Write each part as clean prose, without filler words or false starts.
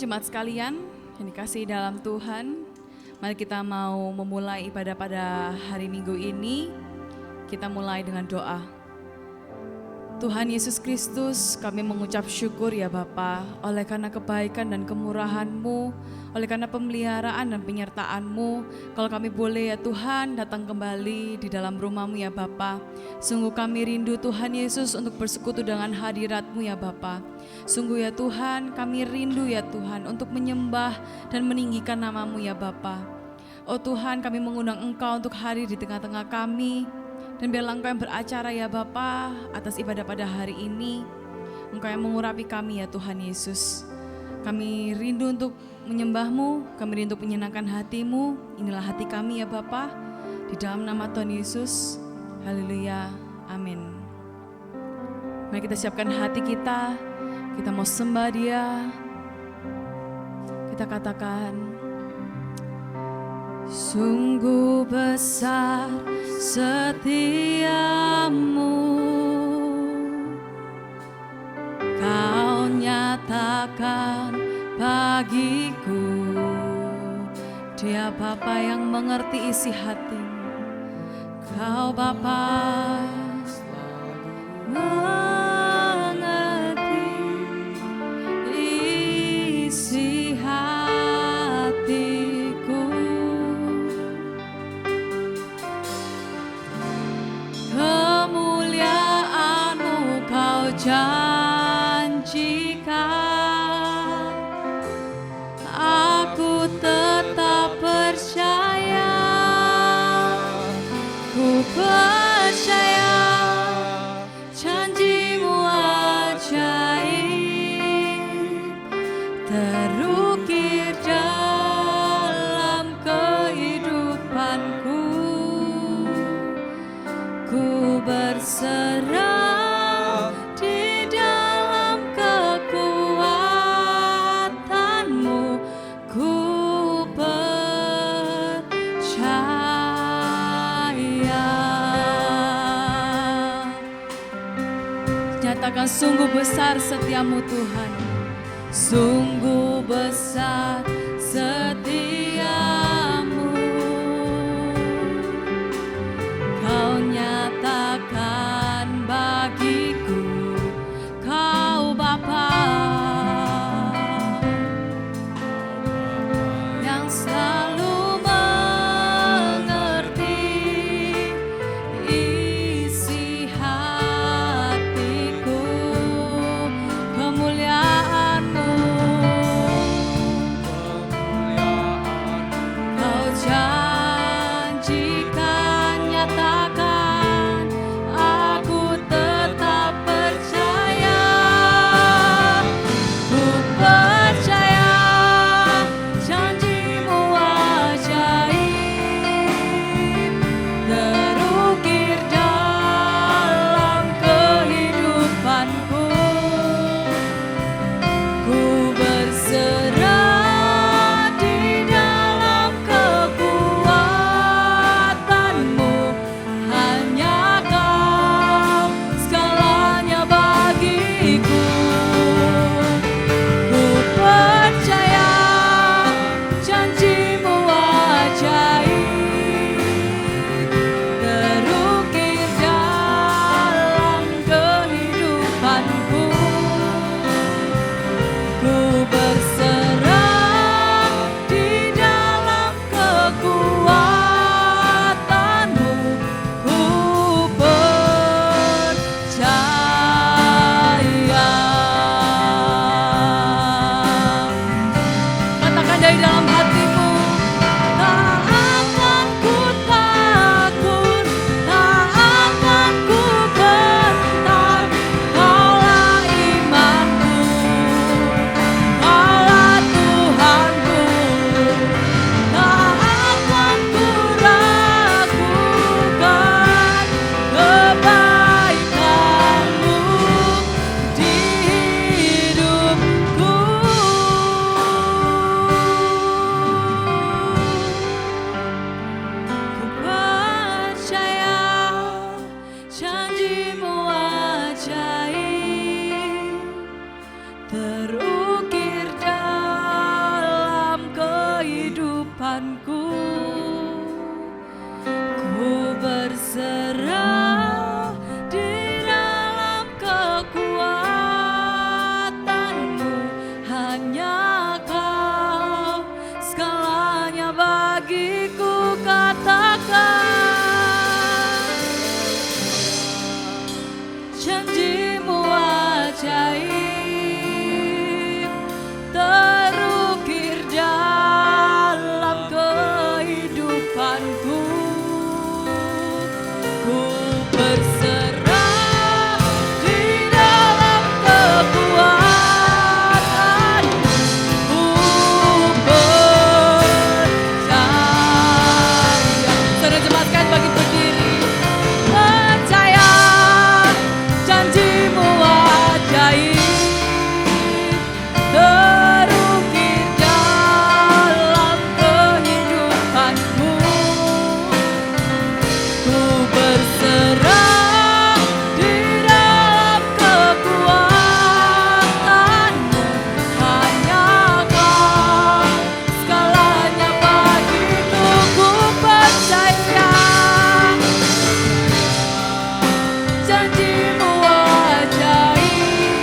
jemaat sekalian yang dikasihi dalam Tuhan, mari kita mau memulai ibadah pada hari Minggu ini. Kita mulai dengan doa. Tuhan Yesus Kristus, kami mengucap syukur ya Bapa, oleh karena kebaikan dan kemurahan-Mu, oleh karena pemeliharaan dan penyertaan-Mu, kalau kami boleh ya Tuhan datang kembali di dalam rumah-Mu ya Bapa. Sungguh kami rindu Tuhan Yesus untuk bersekutu dengan hadirat-Mu ya Bapa. Sungguh ya Tuhan, kami rindu ya Tuhan untuk menyembah dan meninggikan nama-Mu ya Bapa. Oh Tuhan, kami mengundang Engkau untuk hadir di tengah-tengah kami. Dan biarlah Engkau yang beracara ya Bapa atas ibadah pada hari ini. Engkau yang mengurapi kami ya Tuhan Yesus. Kami rindu untuk menyembah-Mu, kami rindu untuk menyenangkan hati-Mu. Inilah hati kami ya Bapa. Di dalam nama Tuhan Yesus. Haleluya. Amin. Mari kita siapkan hati kita. Kita mau sembah Dia. Kita katakan, sungguh besar setiamu, Kau nyatakan bagiku. Dia Bapa yang mengerti isi hatimu. Kau Bapa mengerti isi hatiku. Kemuliaan-Mu Kau janjikan, aku tetap percaya, ku percaya janji-Mu ajaib terukir dalam kehidupanku. Ku berserah di dalam kekuatan-Mu, ku percaya. Nyatakan sungguh besar setiamu Tuhan, sungguh besar setiamu. Kau nyatakan bagiku, Kau Bapa yang selalu mengerti isi hatiku. Kemuliaan-Mu Kau janjikan, nyatakan, aku tetap percaya, ku percaya janji-Mu ajaib terukir dalam kehidupanku. Ku berserah di dalam kekuatan-Mu, kehidupanku. Ku berserah di dalam kekuatanmu. Hanya Kau segalanya bagiku, katakan janjimu ajaib terukir dalam kehidupanku. Ku berserah di dalam kekuatanmu. Ku percaya. Saudara jemaatkan bagi berdiri. Percaya janjimu ajaib terukir dalam kehidupanku. Ku berserah di dalam kekuatanmu. Hanya Kau segalanya bagiku. Ku percaya janjimu ajaib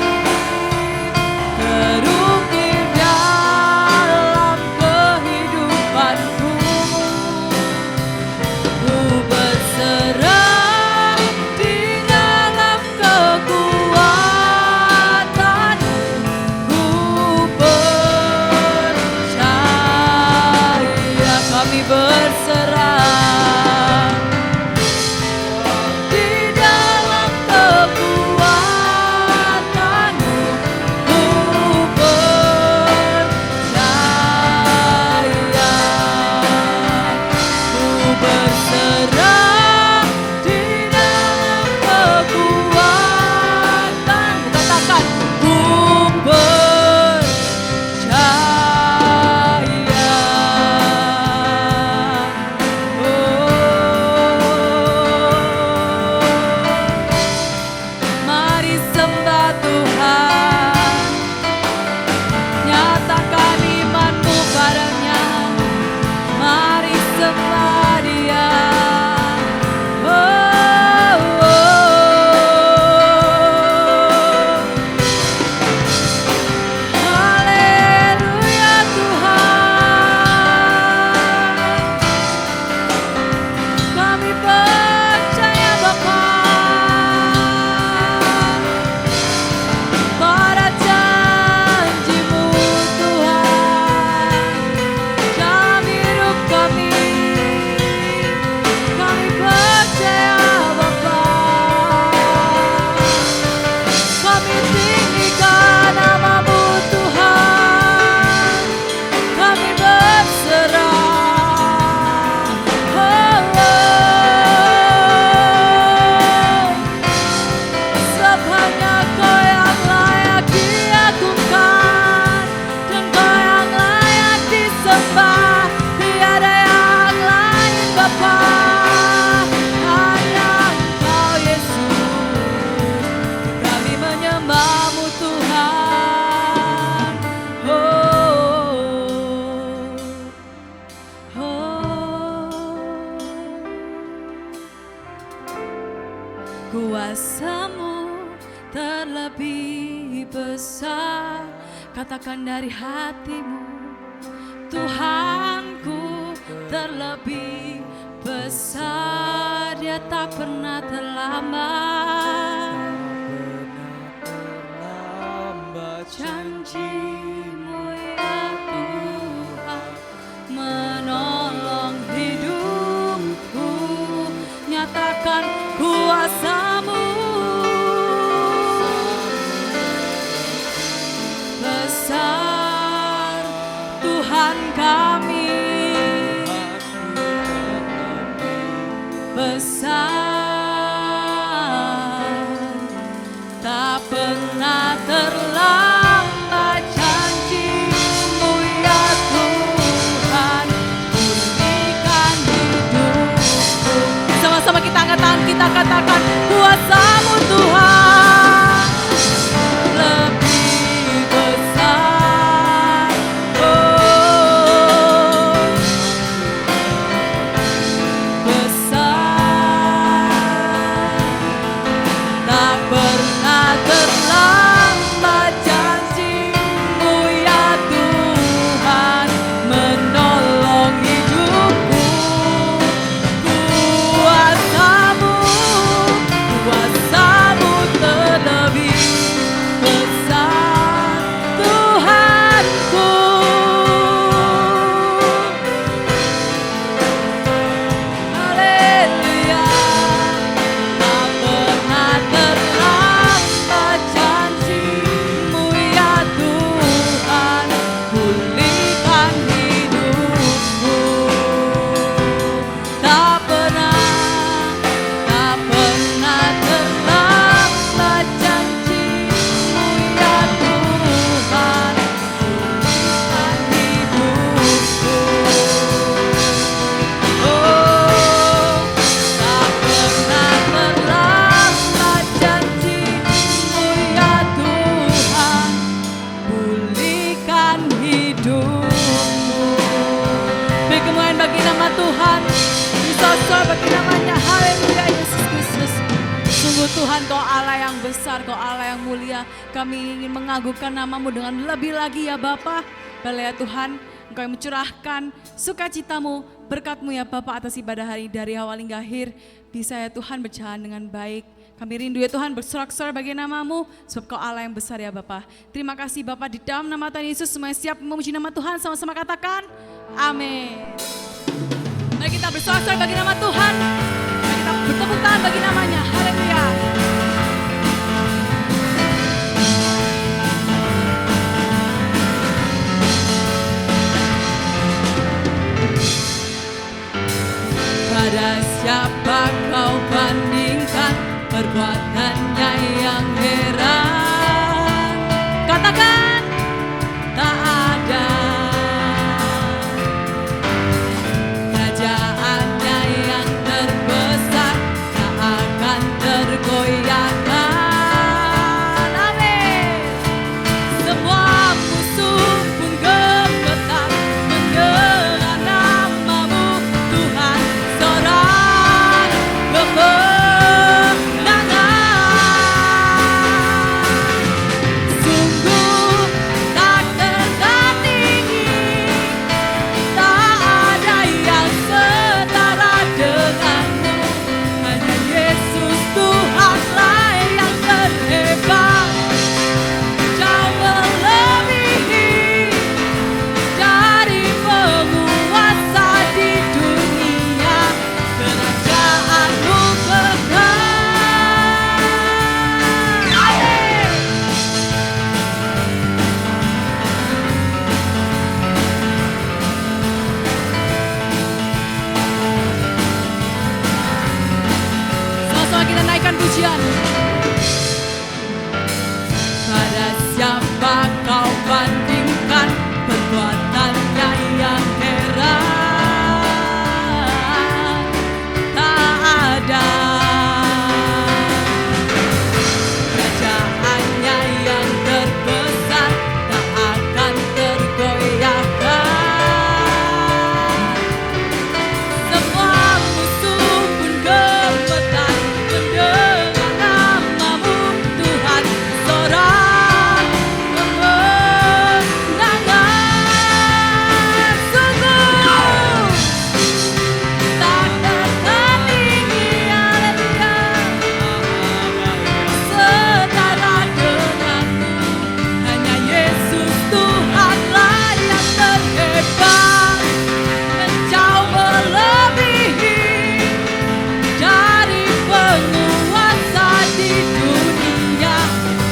terukir dalam kehidupanku. Ku berserah di dalam kekuatanmu. Ku percaya kami berserah di dalam kekuatanmu. Ku percaya. Ku berserah di dalam kekuatanmu. Katakan ku percaya. Mari sembah Tuhan, nyatakan imanmu padanya. Mari sembah Dia. Haleluya Tuhan, kami percaya Bapa pada janjimu Tuhan. Dalam hidup kami percaya Bapa. Kami tinggikan nama-Mu Tuhan. Kami berserah. Sebab hanya Kau yang layak diagungkan dan Kau yang layak disembah. Tiada yang lain Bapa, hanya Engkau Yesus. Kami menyembah-Mu Tuhan. Kuasa-Mu terlebih besar. Katakan dari hatimu, Tuhanku terlebih besar. Dia tak pernah terlambat. Janji-Mu ya Tuhan menolong hidupku. Nyatakan kuasa-Mu besar, Tuhan kami besar, tak pernah terlambat. Janji-Mu ya Tuhan pulihkan hidupku. Sama-sama kita angkat tangan, kita katakan kuasa-Mu Tuhan lebih besar. Tuhan. Disoso bagi namanya. Haleluya Yesus Kristus. Sungguh Tuhan, Kau Allah yang besar, Kau Allah yang mulia. Kami ingin mengagungkan nama-Mu dengan lebih lagi ya Bapa. Bala ya Tuhan, Engkau yang mencurahkan sukacita-Mu, berkat-Mu ya Bapa atas ibadah hari dari awal hingga akhir. Bisa ya Tuhan berjalan dengan baik. Kami rindu ya Tuhan bersorak-sorai bagi nama-Mu, sebab Kau Allah yang besar ya Bapa. Terima kasih Bapa, di dalam nama Tuhan Yesus semuanya siap memuji nama Tuhan, sama-sama katakan amin. Mari kita bersorak-sorai bagi nama Tuhan. Mari kita bertepuk tangan bagi namanya. Haleluya. Pada siapa kau bandingkan perbuatannya yang heran? Katakan tak ada. Kerajaannya yang terbesar tak akan tergoyahkan. Amin. Semua musuh pun gemetar mendengar nama-Mu Tuhan. Sorak kemenangan. Sungguh tak tertandingi, tak ada yang setara denganmu. Hanya Yesus Tuhanlah yang terhebat, jauh melebihi dari penguasa di dunia. Kerajaan-Mu kekal. Amin. Sama-sama kita naikkan pujian. Pada siapa kau bandingkan perbuatannya yang heran? Tak ada. Kerajaannya yang terbesar tak akan tergoyahkan. Semua musuh pun gemetar mendengar nama-Mu Tuhan. Sorak kemenangan. Sungguh tak tertandingi, haleluya, setara denganmu. Hanya Yesus Tuhanlah yang terhebat dan jauh melebihi dari penguasa di dunia.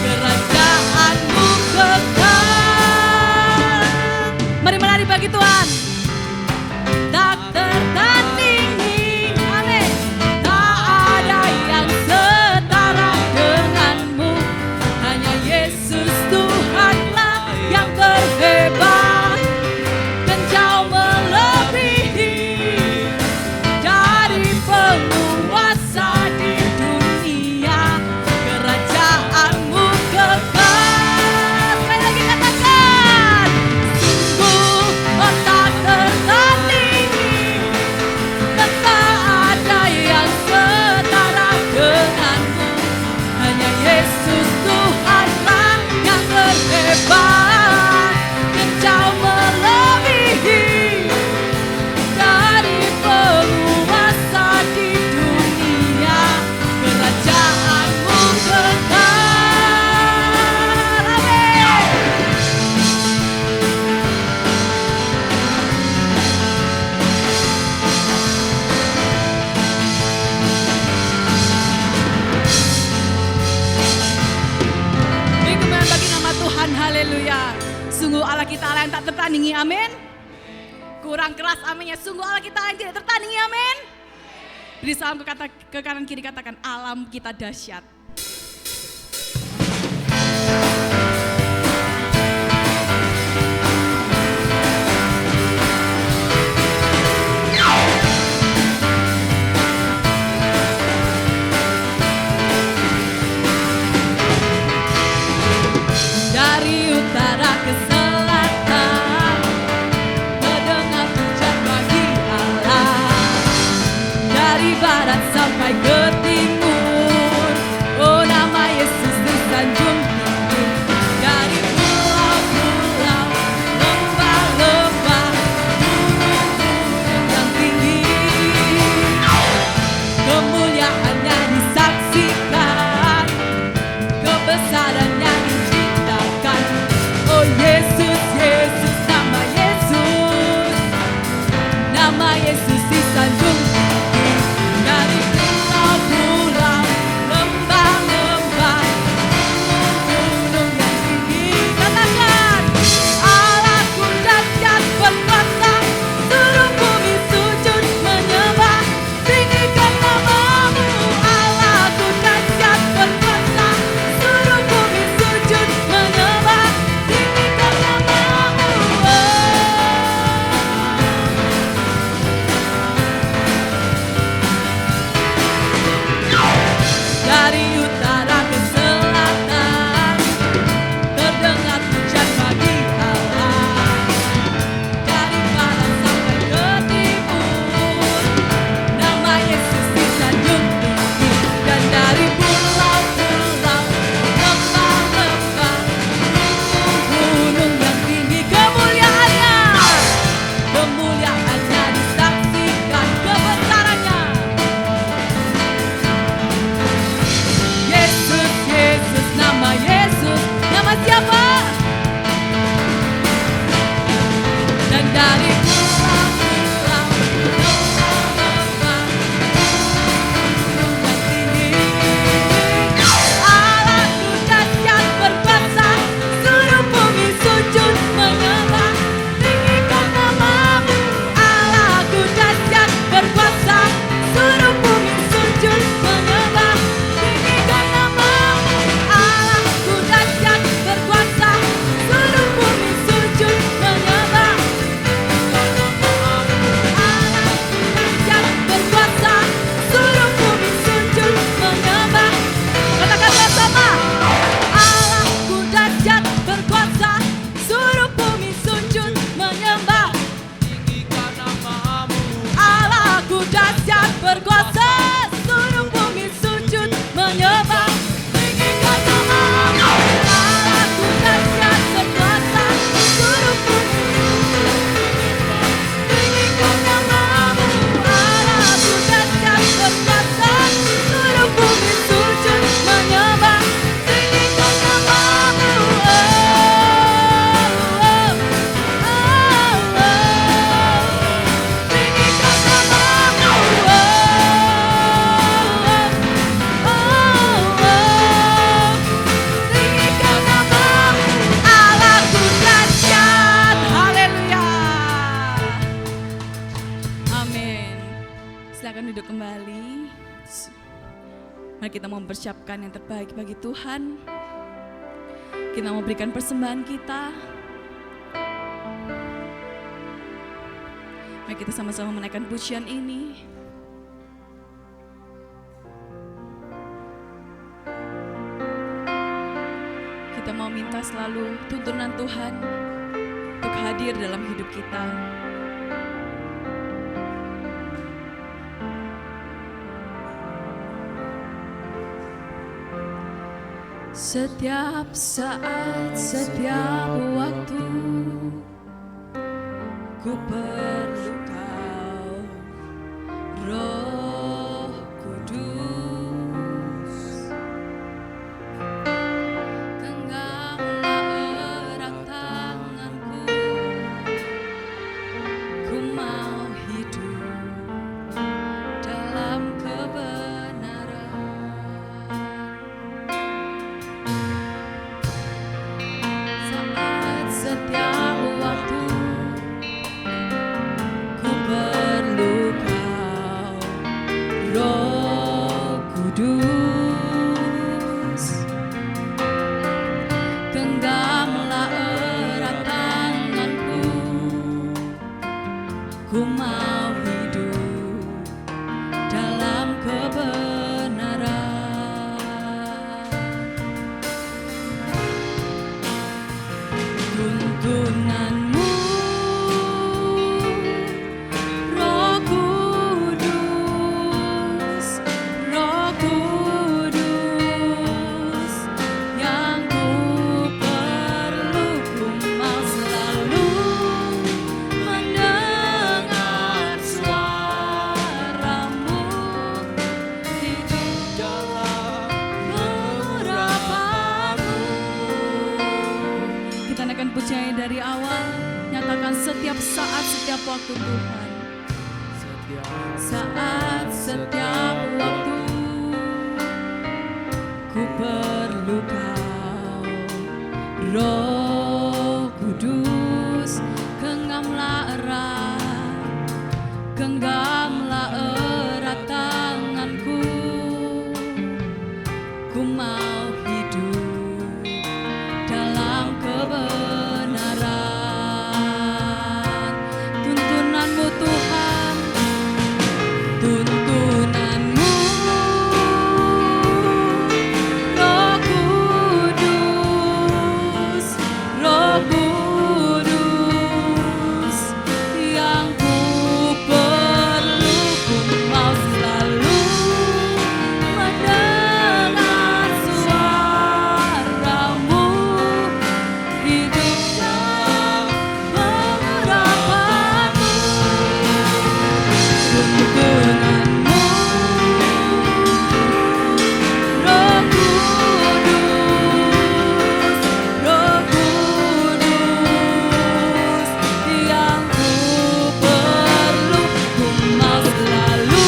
Kerajaan-Mu kekal. Mari menari bagi Tuhan. Tak tertandingi, amin. Tak ada yang setara denganmu. Hanya Yesus Tuhanlah yang terhebat dan jauh melebihi dari penguasa di dunia. Kerajaan-Mu kekal. Sekali lagi katakan. Sungguh tak tertandingi, dan tak ada yang setara denganmu. Hanya Yesus Tuhanlah yang terhebat dan jauh melebihi dari penguasa di dunia. Kerajaan-Mu kekal. Amin. Beri kemuliaan bagi nama Tuhan, haleluya. Sungguh Allah kita Allah yang tak tertandingi, amin. Kurang keras aminnya. Sungguh Allah kita yang tidak tertandingi, amin. Beri salam ke kanan kiri, katakan alam kita dahsyat. Dari utara ke selatan, mendengar pujian bagi Allah. sampai ke timur. Oh, nama Yesus tersanjung tinggi dari pulau-pulau, lembah-lembah, gunung-gunung yang tinggi. Kemuliaannya disaksikan, kebesarannya diceritakan. Oh Yesus, Yesus, nama Yesus, nama Yesus disanjung tinggi dari pulau-pulau, lembah-lembah, gunung-gunung yang tinggi. Katakan, Allahku dahsyat berkuasa, seluruh bumi sujud menyembah, tinggikan namamu. Allahku dahsyat berkuasa, seluruh bumi sujud menyembah, tinggikan namamu. Dari utara ke selatan terdengar pujian bagi Allah. Dari barat sampai ke timur, nama Yesus disanjung tinggi. Dan dari pulau-pulau, lembah-lembah, gunung-gunung yang tinggi, kemuliaannya disaksikan, kebesarannya. Yesus, Yesus, nama Yesus, nama siapa? Dan dari pulau-pulau, lembah-lembah, gunung yang tinggi, Allahku dahsyat berkuasa, seluruh bumi sujud menyembah, tinggikan namamu. Allahku dahsyat berkuasa, seluruh bumi sujud menyembah, tinggikan namamu. Allahku dahsyat berkuasa, seluruh bumi sujud menyembah. Allahku dahsyat berkuasa, seluruh bumi sujud menyembah. Katakan bersama, Allahku dahsyat berkuasa, seluruh bumi sujud menyembah. Tinggikan namamu. Allahku dahsyat berkuasa, seluruh bumi sujud menyembah. Tinggikan namamu. Allahku dahsyat berkuasa, seluruh bumi tinggikan namamu. Allahku dahsyat berkuasa, seluruh bumi sujud menyembah. Tinggikan namamu. Tinggikan namamu. Tinggikan namamu. Allahku dahsyat. Haleluya. Amin. Silakan duduk kembali. Mari kita mempersiapkan yang terbaik bagi Tuhan. Kita mau berikan persembahan kita. Mari kita sama-sama menaikkan pujian ini. Kita mau minta selalu tuntunan Tuhan untuk hadir dalam hidup kita. Setiap saat, setiap waktu, ku perlu Kau, Roh Kudus. Genggamlah erat tanganku, ku mau hidup dalam kebenaran. Saat setiap waktu Tuhan setiap saat, setiap waktu Tuhan. Saat, setiap waktu ku perlu Kau, Roh Kudus, genggamlah erat tanganku. Ku mau hidup dalam kebenaran. Tuntunanmu Tuhan, tuntunanmu, Roh Kudus, Roh Kudus, yang ku perlu. Ku mau selalu mendengar suaramu, hidup dalam pengharapanmu. Tuntunanmu, Roh Kudus, Roh Kudus, yang ku perlu. Ku mau selalu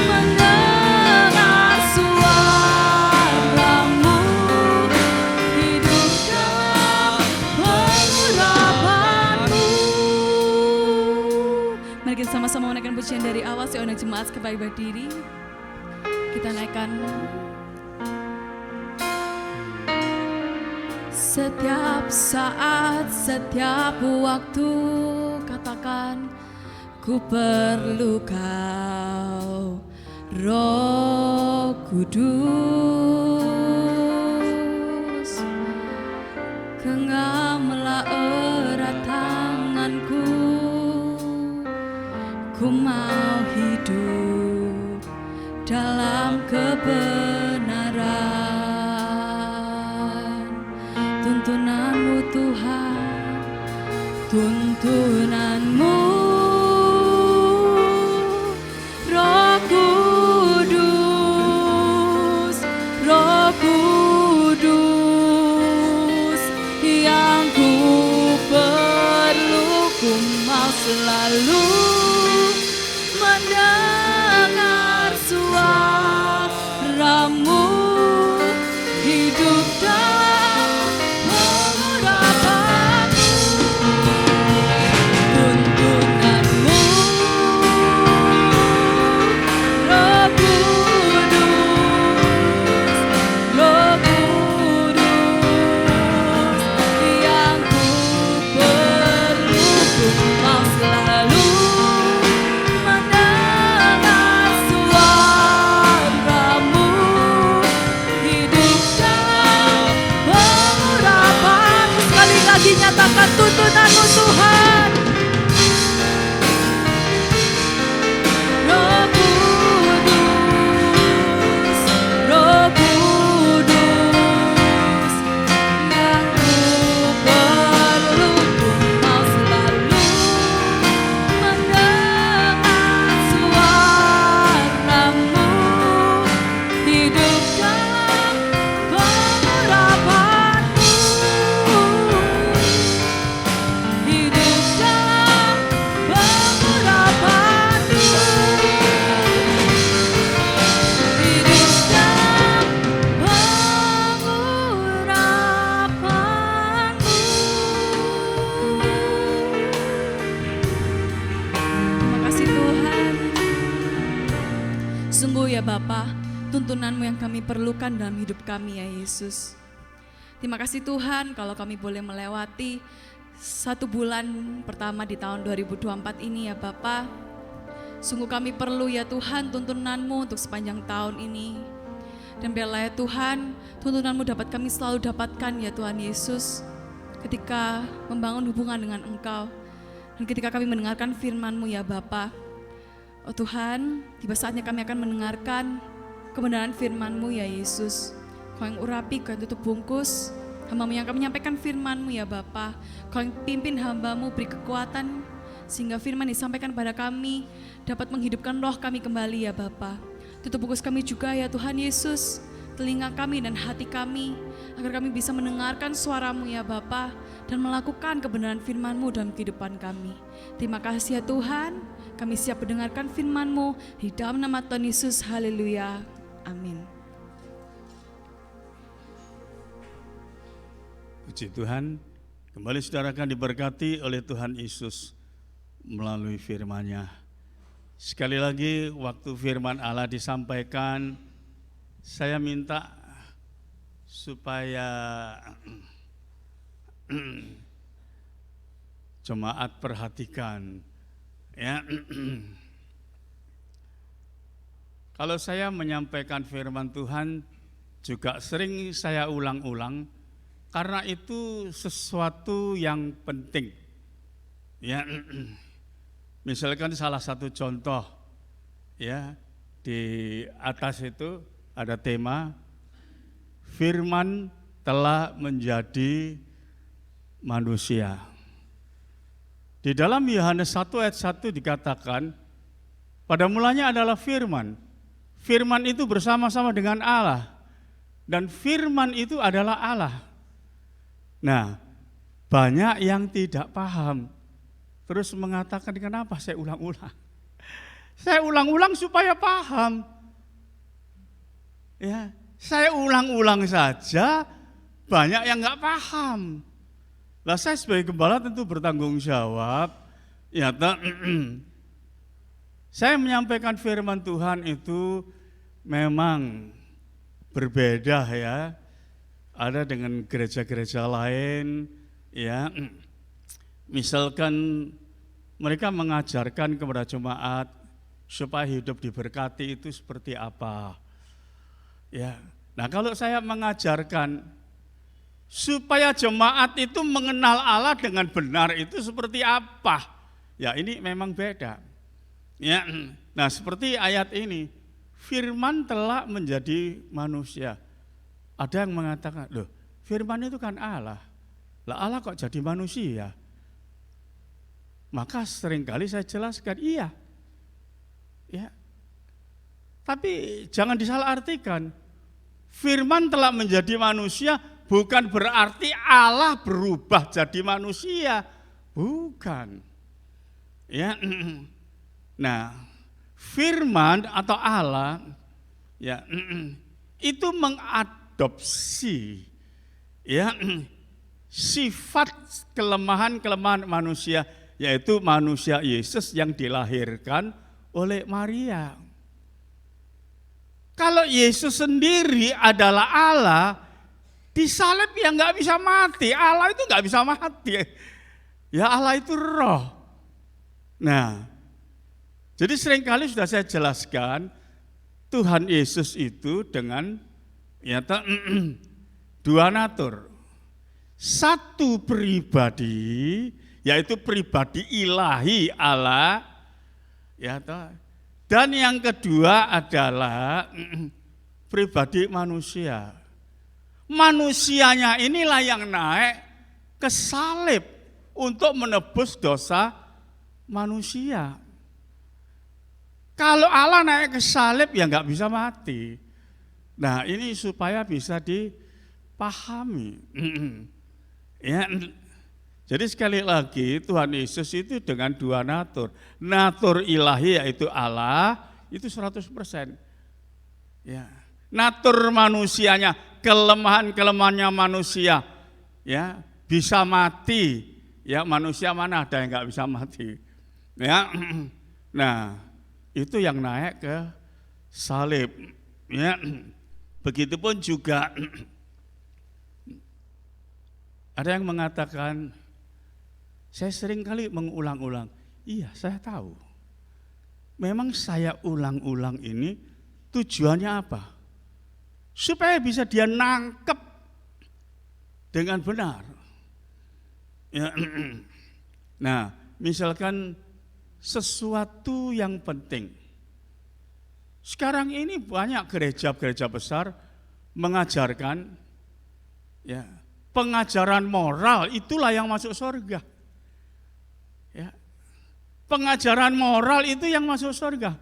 mendengar suaramu, hidup dalam pengharapanmu. Mari kita sama-sama menaikkan pujian dari awal, seorang jemaat kembali berdiri. Kita naikkan. Setiap saat, setiap waktu, katakan, ku perlu Kau, Roh Kudus. Genggamlah erat tanganku, ku mau hidup dalam kebenaran. Tuntunanmu Tuhan, tuntunanmu, Roh Kudus, Roh Kudus, yang ku perlu. Ku mau selalu mendengar suaramu, hidup dalam pengharapanmu. Tuntunanmu, Roh Kudus, Roh Kudus, yang ku perlu. Ku mau selalu mendengar suaramu, hidup dalam pengharapanmu. Sekali lagi nyatakan tuntunanmu Tuhan. Roh Kudus, Roh Kudus, yang ku perlu. Ku mau selalu mendengar suaramu, hidup dalam pengharapanmu, hidup dalam pengharapanmu, hidup dalam pengharapanmu. Terima kasih Tuhan. Sungguh ya Bapa, tuntunanmu yang kami perlukan dalam hidup kami ya Yesus. Terima kasih Tuhan kalau kami boleh melewati 1 bulan pertama di tahun 2024 ini ya Bapa. Sungguh kami perlu ya Tuhan tuntunanmu untuk sepanjang tahun ini. Dan biarlah ya Tuhan, tuntunanmu dapat kami selalu dapatkan ya Tuhan Yesus, ketika membangun hubungan dengan Engkau. Dan ketika kami mendengarkan firman-Mu ya Bapa. Oh Tuhan, tiba saatnya kami akan mendengarkan kebenaran firman-Mu ya Yesus. Kau yang urapi, Kau yang tutup bungkus hamba-Mu yang akan menyampaikan firman-Mu ya Bapa. Kau yang pimpin hamba-Mu, beri kekuatan sehingga firman disampaikan pada kami dapat menghidupkan roh kami kembali ya Bapa. Tutup bungkus kami juga ya Tuhan Yesus. telinga kami dan hati kami, agar kami bisa mendengarkan suara-Mu ya Bapa, dan melakukan kebenaran firman-Mu dalam kehidupan kami. Terima kasih ya Tuhan, kami siap mendengarkan firman-Mu di dalam nama Tuhan Yesus, haleluya, amin. Puji Tuhan, kembali saudara akan diberkati oleh Tuhan Yesus melalui firman-Nya. Sekali lagi waktu firman Allah disampaikan, saya minta supaya jemaat perhatikan ya. Kalau saya menyampaikan firman Tuhan juga sering saya ulang-ulang karena itu sesuatu yang penting. Ya. Misalkan salah satu contoh ya, di atas itu ada tema firman telah menjadi manusia. Di dalam Yohanes 1 ayat 1 dikatakan, pada mulanya adalah firman. Firman itu bersama-sama dengan Allah. Dan firman itu adalah Allah. Nah, banyak yang tidak paham. Terus mengatakan, kenapa saya ulang-ulang? Saya ulang-ulang supaya paham. Ya, saya ulang-ulang saja, banyak yang nggak paham. Lah saya sebagai gembala tentu bertanggung jawab. Ya, saya menyampaikan firman Tuhan itu memang berbeda ya. Ada dengan gereja-gereja lain, ya. Misalkan mereka mengajarkan kepada jemaat supaya hidup diberkati itu seperti apa. Ya. Nah, kalau saya mengajarkan supaya jemaat itu mengenal Allah dengan benar itu seperti apa? Ya, ini memang beda. Ya. Nah, seperti ayat ini, firman telah menjadi manusia. Ada yang mengatakan, loh, firman itu kan Allah. Lah Allah kok jadi manusia? Maka seringkali saya jelaskan, iya. Ya. Tapi jangan disalahartikan. Firman telah menjadi manusia bukan berarti Allah berubah jadi manusia. Bukan. Ya. Nah, firman atau Allah ya itu mengadopsi ya sifat kelemahan-kelemahan manusia, yaitu manusia Yesus yang dilahirkan oleh Maria. Kalau Yesus sendiri adalah Allah, disalib ya nggak bisa mati. Allah itu nggak bisa mati. Ya Allah itu roh. Nah, jadi seringkali sudah saya jelaskan, Tuhan Yesus itu dengan ya, dua natur. Satu pribadi, yaitu pribadi ilahi Allah, ya, dan yang kedua adalah pribadi manusia. Manusianya inilah yang naik ke salib untuk menebus dosa manusia. Kalau Allah naik ke salib ya nggak bisa mati. Nah, ini supaya bisa dipahami. Ya, jadi sekali lagi Tuhan Yesus itu dengan dua natur. Natur ilahi yaitu Allah itu 100%. Ya. Natur manusianya, kelemahan-kelemahannya manusia ya bisa mati. Ya, manusia mana ada yang nggak bisa mati. Ya. Nah, itu yang naik ke salib. Ya. Begitupun juga ada yang mengatakan, saya sering kali mengulang-ulang. Iya, saya tahu. Memang saya ulang-ulang ini tujuannya apa? Supaya bisa dia nangkep dengan benar. Ya. Nah, misalkan sesuatu yang penting. Sekarang ini banyak gereja-gereja besar mengajarkan ya, pengajaran moral itulah yang masuk surga. Ya. Pengajaran moral itu yang masuk surga.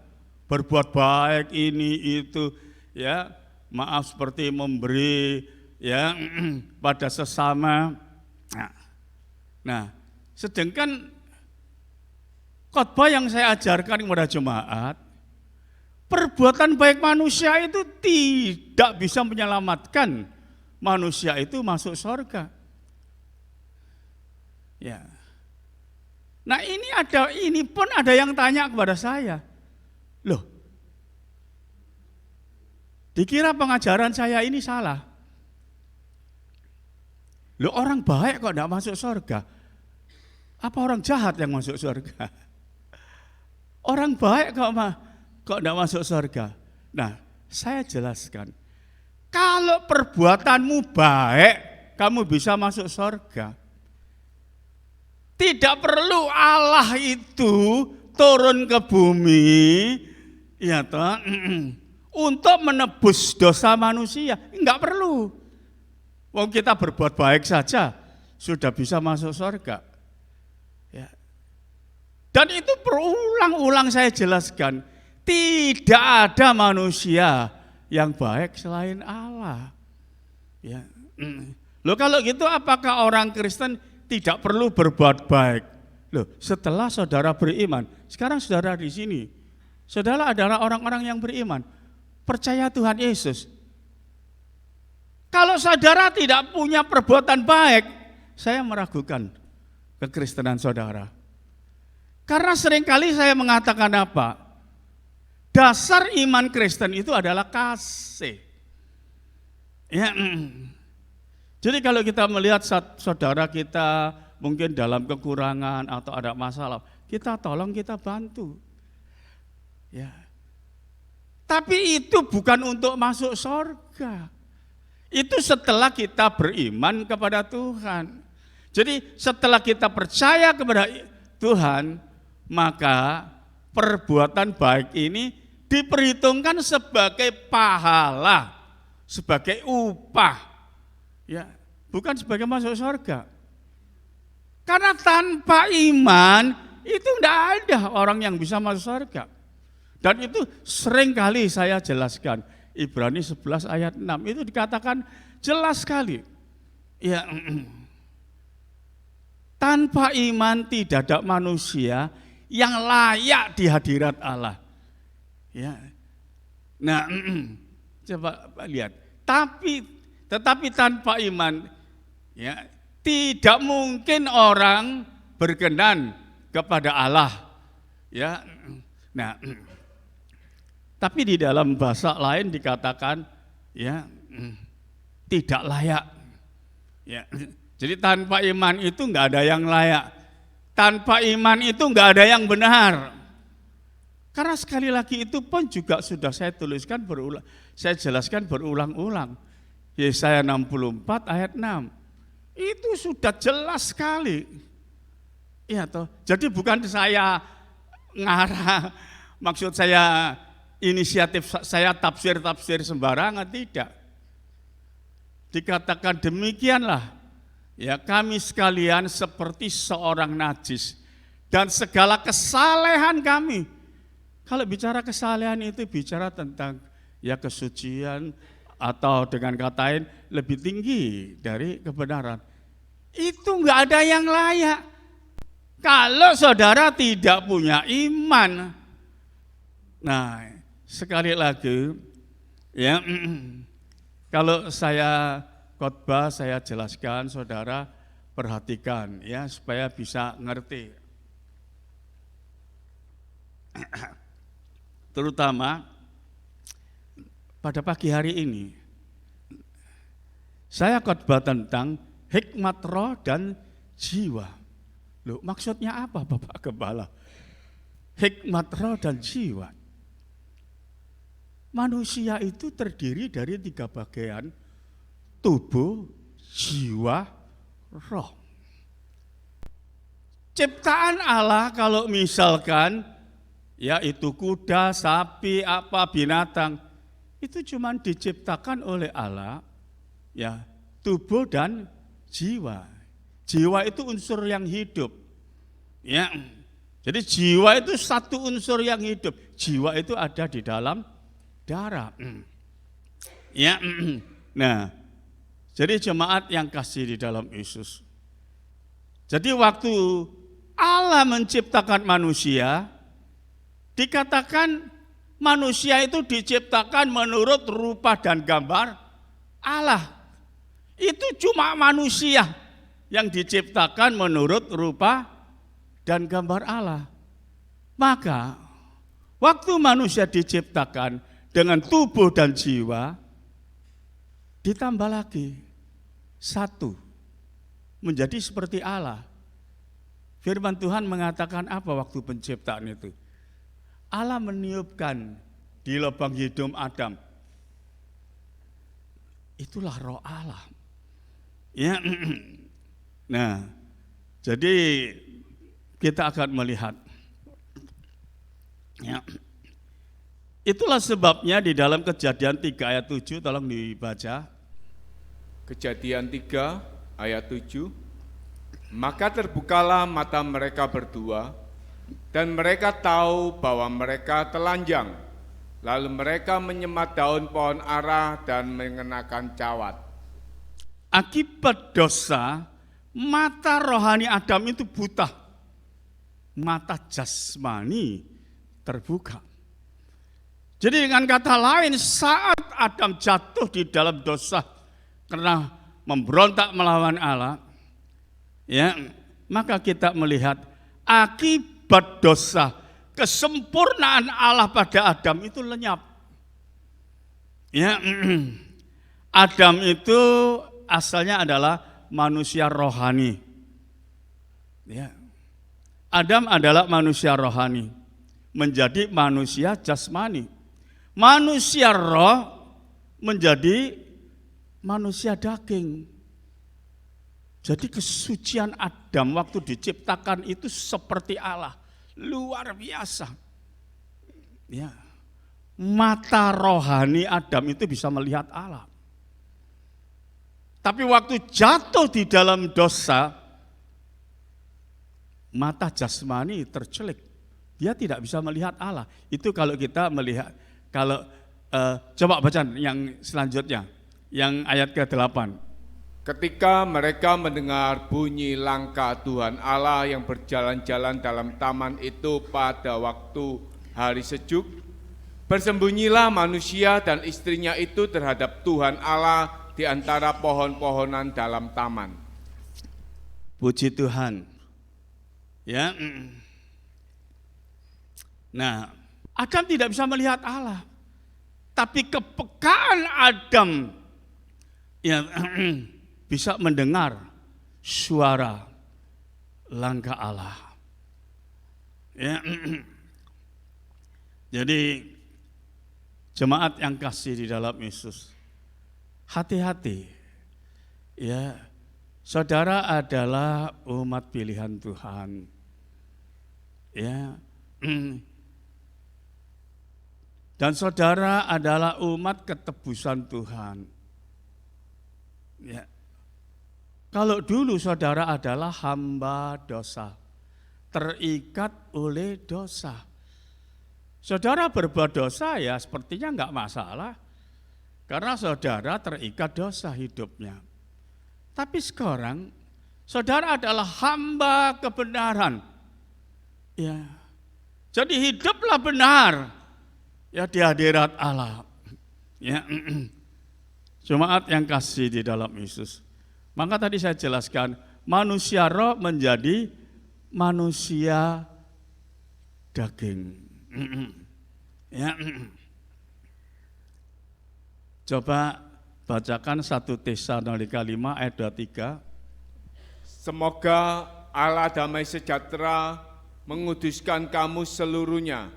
Berbuat baik ini itu ya, maaf seperti memberi ya pada sesama. Nah, sedangkan khotbah yang saya ajarkan kepada jemaat, perbuatan baik manusia itu tidak bisa menyelamatkan manusia itu masuk surga. Ya. Nah, ini pun ada yang tanya kepada saya. Loh, dikira pengajaran saya ini salah. Loh, orang baik kok tidak masuk surga? Apa orang jahat yang masuk surga? Orang baik kok tidak masuk surga? Nah, saya jelaskan. Kalau perbuatanmu baik, kamu bisa masuk surga. Tidak perlu Allah itu turun ke bumi ya toh, untuk menebus dosa manusia. Enggak perlu. Wong kita berbuat baik saja sudah bisa masuk surga. Ya. Dan itu berulang-ulang saya jelaskan. Tidak ada manusia yang baik selain Allah. Ya. Loh, kalau gitu apakah orang Kristen tidak perlu berbuat baik? Loh, setelah saudara beriman, sekarang saudara di sini, saudara adalah orang-orang yang beriman, percaya Tuhan Yesus. Kalau saudara tidak punya perbuatan baik, saya meragukan kekristenan saudara. Karena seringkali saya mengatakan apa? Dasar iman Kristen itu adalah kasih. Ya. Jadi kalau kita melihat saudara kita mungkin dalam kekurangan atau ada masalah, kita tolong, kita bantu. Ya. Tapi itu bukan untuk masuk surga. Itu setelah kita beriman kepada Tuhan. Jadi setelah kita percaya kepada Tuhan, maka perbuatan baik ini diperhitungkan sebagai pahala, sebagai upah. Ya, bukan sebagai masuk surga. Karena tanpa iman itu tidak ada orang yang bisa masuk surga. Dan itu sering kali saya jelaskan. Ibrani 11 ayat 6 itu dikatakan jelas sekali. Ya, tanpa iman tidak ada manusia yang layak di hadirat Allah. Ya. Nah, coba lihat. Tetapi tanpa iman, ya, tidak mungkin orang berkenan kepada Allah. Ya, nah, tapi di dalam bahasa lain dikatakan, ya, tidak layak. Ya, jadi tanpa iman itu nggak ada yang layak. Tanpa iman itu nggak ada yang benar. Karena sekali lagi itu pun juga sudah saya tuliskan saya jelaskan berulang-ulang. Yesaya 64 ayat 6. Itu sudah jelas sekali. Iya toh. Jadi bukan saya ngarang, maksud saya inisiatif saya tafsir sembarangan, tidak. Dikatakan demikianlah, ya, kami sekalian seperti seorang najis dan segala kesalehan kami. Kalau bicara kesalehan itu bicara tentang ya kesucian, atau dengan kata lain lebih tinggi dari kebenaran. Itu enggak ada yang layak. Kalau saudara tidak punya iman. Nah, sekali lagi ya, kalau saya khotbah saya jelaskan, saudara perhatikan ya supaya bisa ngerti. Terutama pada pagi hari ini, saya khotbah tentang hikmat roh dan jiwa. Loh, maksudnya apa Bapak Gembala? Hikmat roh dan jiwa. Manusia itu terdiri dari 3 bagian, tubuh, jiwa, roh. Ciptaan Allah kalau misalkan, ya itu kuda, sapi, apa binatang, itu cuma diciptakan oleh Allah, ya, tubuh dan jiwa. Jiwa itu unsur yang hidup. Ya. Jadi jiwa itu satu unsur yang hidup. Jiwa itu ada di dalam darah. Ya, nah, jadi jemaat yang kasih di dalam Yesus. Jadi waktu Allah menciptakan manusia, dikatakan manusia itu diciptakan menurut rupa dan gambar Allah. Itu cuma manusia yang diciptakan menurut rupa dan gambar Allah. Maka waktu manusia diciptakan dengan tubuh dan jiwa, ditambah lagi satu, menjadi seperti Allah. Firman Tuhan mengatakan apa waktu penciptaan itu? Allah meniupkan di lubang hidung Adam. Itulah roh Allah. Ya. Nah, jadi kita akan melihat. Ya. Itulah sebabnya di dalam Kejadian 3 ayat 7, tolong dibaca. Kejadian 3 ayat 7. Maka terbukalah mata mereka berdua, dan mereka tahu bahwa mereka telanjang. Lalu mereka menyemat daun pohon ara dan mengenakan cawat. Akibat dosa, mata rohani Adam itu buta. Mata jasmani terbuka. Jadi dengan kata lain, saat Adam jatuh di dalam dosa karena memberontak melawan Allah, ya, maka kita melihat akibat dosa, kesempurnaan Allah pada Adam itu lenyap. Ya, Adam itu asalnya adalah manusia rohani. Ya. Adam adalah manusia rohani, menjadi manusia jasmani. Manusia roh menjadi manusia daging. Jadi kesucian Adam waktu diciptakan itu seperti Allah, luar biasa. Ya. Mata rohani Adam itu bisa melihat Allah. Tapi waktu jatuh di dalam dosa, mata jasmani tercelik. Dia tidak bisa melihat Allah. Itu kalau kita melihat, coba baca yang selanjutnya, yang ayat ke-8. Ketika mereka mendengar bunyi langkah Tuhan Allah yang berjalan-jalan dalam taman itu pada waktu hari sejuk, bersembunyilah manusia dan istrinya itu terhadap Tuhan Allah di antara pohon-pohonan dalam taman. Puji Tuhan. Ya. Nah, Adam tidak bisa melihat Allah. Tapi kepekaan Adam ya, bisa mendengar suara langkah Allah. Ya. Jadi jemaat yang kasih di dalam Yesus, hati-hati. Ya, saudara adalah umat pilihan Tuhan. Ya. Dan saudara adalah umat ketebusan Tuhan. Ya. Kalau dulu saudara adalah hamba dosa, terikat oleh dosa. Saudara berbuat dosa ya sepertinya enggak masalah, karena saudara terikat dosa hidupnya. Tapi sekarang saudara adalah hamba kebenaran. Ya. Jadi hiduplah benar. Ya di hadirat Allah. Ya. Jemaat yang kasih di dalam Yesus. Maka tadi saya jelaskan, manusia roh menjadi manusia daging. Ya. Coba bacakan 1 Tesalonika 5 ayat 23. Semoga Allah damai sejahtera menguduskan kamu seluruhnya,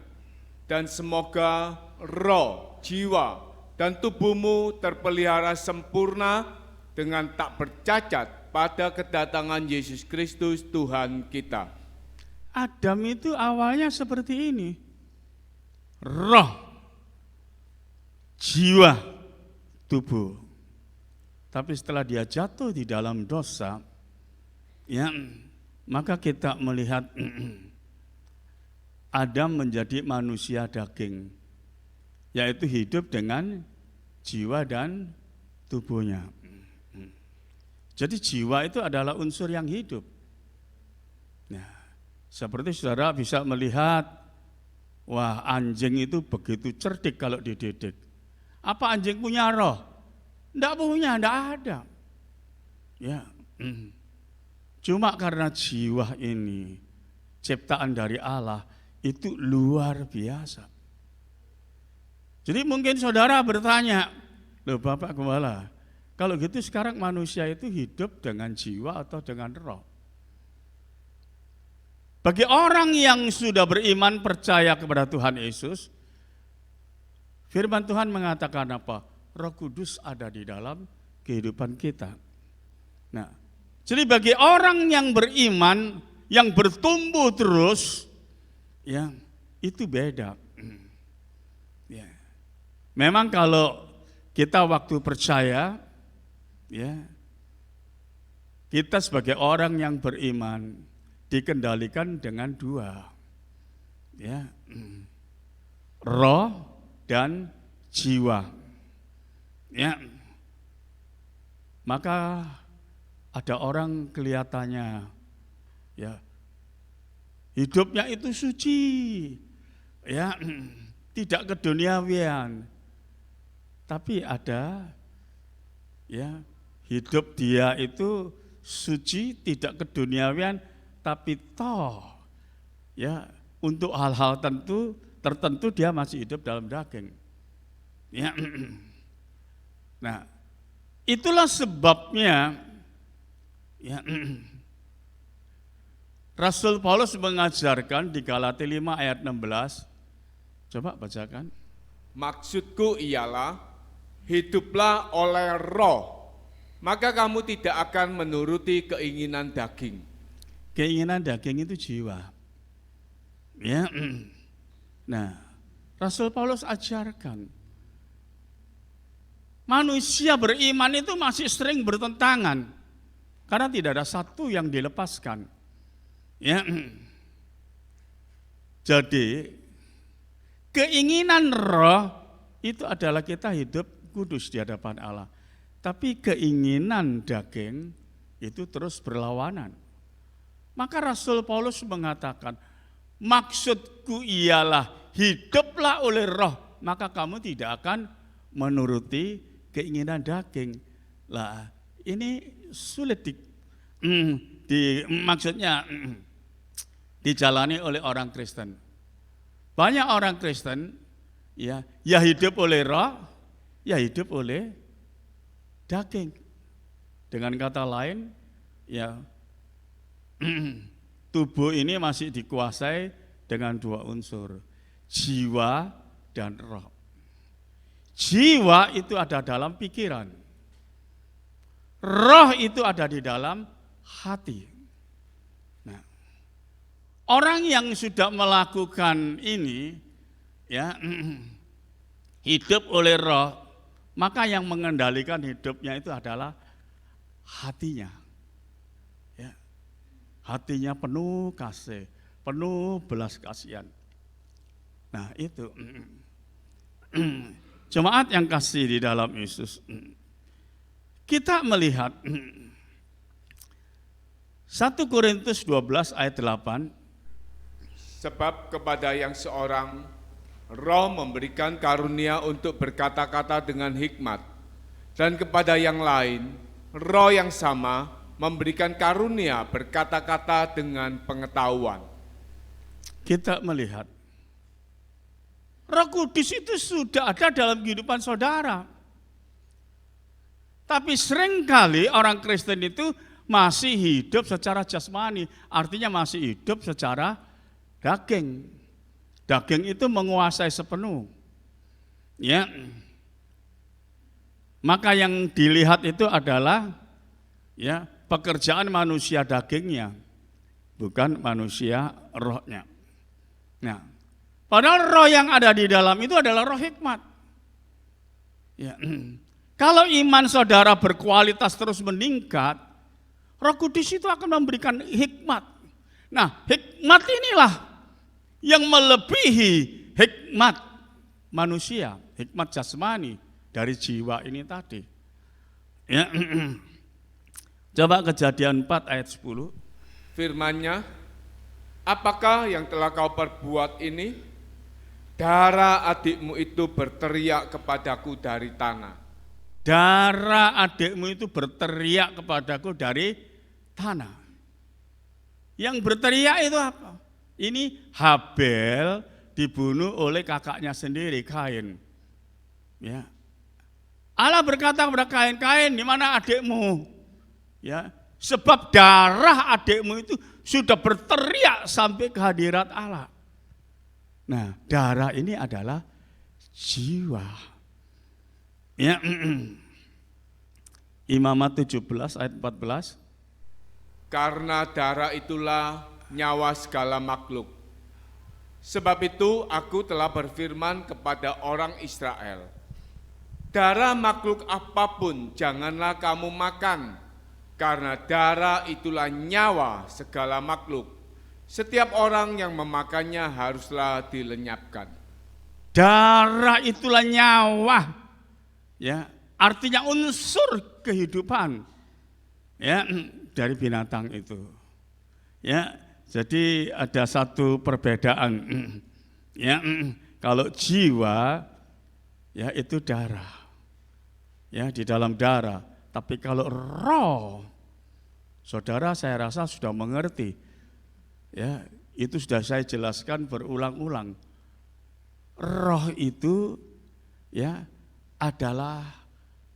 dan semoga roh, jiwa, dan tubuhmu terpelihara sempurna dengan tak bercacat pada kedatangan Yesus Kristus Tuhan kita. Adam itu awalnya seperti ini. Roh, jiwa, tubuh. Tapi setelah dia jatuh di dalam dosa, ya, maka kita melihat Adam menjadi manusia daging, yaitu hidup dengan jiwa dan tubuhnya. Jadi jiwa itu adalah unsur yang hidup. Nah, seperti saudara bisa melihat, wah anjing itu begitu cerdik kalau dididik. Apa anjing punya roh? Enggak punya, enggak ada. Ya, cuma karena jiwa ini ciptaan dari Allah itu luar biasa. Jadi mungkin saudara bertanya, loh Bapak Gembala, kalau gitu sekarang manusia itu hidup dengan jiwa atau dengan roh? Bagi orang yang sudah beriman percaya kepada Tuhan Yesus, firman Tuhan mengatakan apa? Roh Kudus ada di dalam kehidupan kita. Nah, jadi bagi orang yang beriman, yang bertumbuh terus, ya itu beda. Ya. Memang kalau kita waktu percaya, ya kita sebagai orang yang beriman dikendalikan dengan dua, ya, roh dan jiwa. Ya, maka ada orang kelihatannya, ya, hidupnya itu suci, ya, tidak keduniawian, tapi ada, ya, hidup dia itu suci, tidak keduniawian, tapi toh, ya, untuk hal-hal tertentu dia masih hidup dalam daging. Ya. Nah, itulah sebabnya, ya, Rasul Paulus mengajarkan di Galatia 5 ayat 16. Coba bacakan. Maksudku ialah, hiduplah oleh roh, maka kamu tidak akan menuruti keinginan daging. Keinginan daging itu jiwa. Ya. Nah, Rasul Paulus ajarkan, manusia beriman itu masih sering bertentangan karena tidak ada satu yang dilepaskan. Ya. Jadi keinginan roh itu adalah kita hidup kudus di hadapan Allah. Tapi keinginan daging itu terus berlawanan. Maka Rasul Paulus mengatakan, maksudku ialah hiduplah oleh roh, maka kamu tidak akan menuruti keinginan daging. Lah, ini sulit maksudnya dijalani oleh orang Kristen. Banyak orang Kristen ya hidup oleh roh, ya hidup oleh daging. Dengan kata lain, ya tubuh ini masih dikuasai dengan dua unsur, jiwa dan roh. Jiwa itu ada dalam pikiran, roh itu ada di dalam hati. Nah, orang yang sudah melakukan ini, ya, hidup oleh roh, maka yang mengendalikan hidupnya itu adalah hatinya. Ya, hatinya penuh kasih, penuh belas kasihan. Nah, itu. Jemaat yang kasih di dalam Yesus, kita melihat 1 Korintus 12 ayat 8. Sebab kepada yang seorang roh memberikan karunia untuk berkata-kata dengan hikmat, dan kepada yang lain roh yang sama memberikan karunia berkata-kata dengan pengetahuan. Kita melihat Roh Kudus itu sudah ada dalam kehidupan saudara. Tapi seringkali orang Kristen itu masih hidup secara jasmani, artinya masih hidup secara daging. Daging itu menguasai sepenuh. Ya. Maka yang dilihat itu adalah ya pekerjaan manusia dagingnya, bukan manusia rohnya. Nah, padahal roh yang ada di dalam itu adalah roh hikmat. Ya. Kalau iman saudara berkualitas terus meningkat, Roh Kudus itu akan memberikan hikmat. Nah, hikmat inilah yang melebihi hikmat manusia, hikmat jasmani dari jiwa ini tadi. Ya. Coba Kejadian 4 ayat 10. Firman-Nya, apakah yang telah kau perbuat ini? Darah adikmu itu berteriak kepadaku dari tanah. Darah adikmu itu berteriak kepadaku dari tanah. Yang berteriak itu apa? Ini Habel dibunuh oleh kakaknya sendiri, Kain. Ya. Allah berkata kepada Kain, Kain, di mana adikmu? Ya, sebab darah adikmu itu sudah berteriak sampai ke hadirat Allah. Nah, darah ini adalah jiwa. Ya, Imamat 17 ayat 14. Karena darah itulah nyawa segala makhluk. Sebab itu aku telah berfirman kepada orang Israel, darah makhluk apapun janganlah kamu makan, karena darah itulah nyawa segala makhluk. Setiap orang yang memakannya haruslah dilenyapkan. Darah itulah nyawa. Ya, artinya unsur kehidupan. Ya, dari binatang itu. Ya, jadi ada satu perbedaan. Ya, kalau jiwa ya itu darah. Ya, di dalam darah. Tapi kalau roh, saudara saya rasa sudah mengerti. Ya, itu sudah saya jelaskan berulang-ulang. Roh itu ya adalah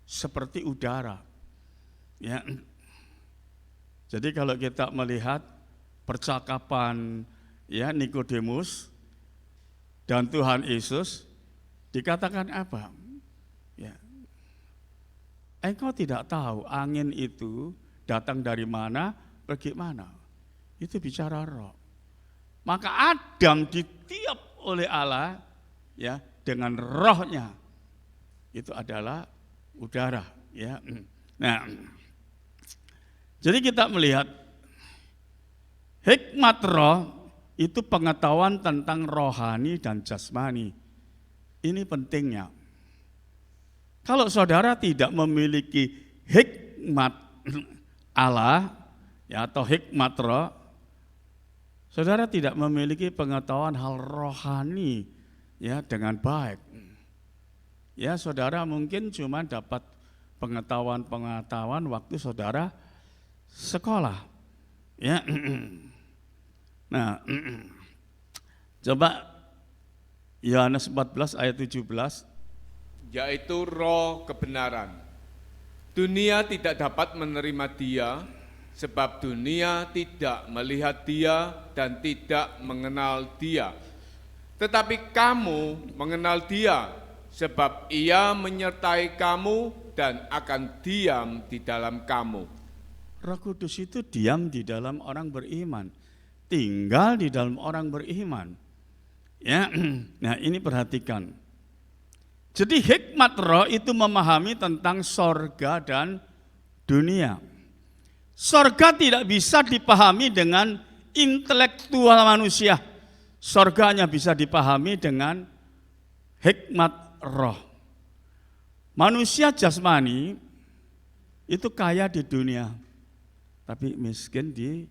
seperti udara. Ya. Jadi kalau kita melihat percakapan ya Nikodemus dan Tuhan Yesus, dikatakan apa? Ya. Engkau tidak tahu angin itu datang dari mana, pergi mana. Itu bicara roh. Maka Adam ditiup oleh Allah ya dengan rohnya. Itu adalah udara, ya. Nah, jadi kita melihat hikmat roh itu pengetahuan tentang rohani dan jasmani. Ini pentingnya. Kalau saudara tidak memiliki hikmat Allah ya, atau hikmat roh, saudara tidak memiliki pengetahuan hal rohani ya dengan baik. Ya, saudara mungkin cuma dapat pengetahuan waktu saudara sekolah. Ya. Nah, coba Yohanes 14 ayat 17. Yaitu roh kebenaran. Dunia tidak dapat menerima dia, sebab dunia tidak melihat dia dan tidak mengenal dia. Tetapi kamu mengenal dia, sebab ia menyertai kamu dan akan diam di dalam kamu. Roh Kudus itu diam di dalam orang beriman, tinggal di dalam orang beriman. Ya, nah ini perhatikan. Jadi hikmat roh itu memahami tentang sorga dan dunia. Sorga tidak bisa dipahami dengan intelektual manusia. Sorga hanya bisa dipahami dengan hikmat roh. Manusia jasmani itu kaya di dunia, tapi miskin di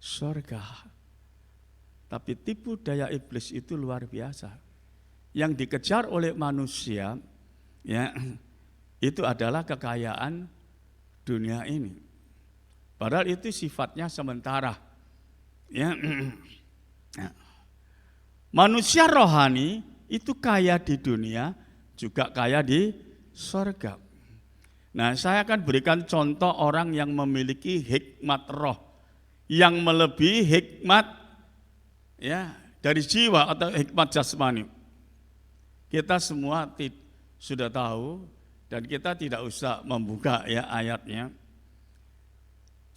sorga. Tapi tipu daya iblis itu luar biasa. Yang dikejar oleh manusia ya itu adalah kekayaan dunia ini. Padahal itu sifatnya sementara. Ya. Manusia rohani itu kaya di dunia, juga kaya di surga. Nah, saya akan berikan contoh orang yang memiliki hikmat roh yang melebihi hikmat ya dari jiwa atau hikmat jasmani. Kita semua sudah tahu dan kita tidak usah membuka ya ayatnya.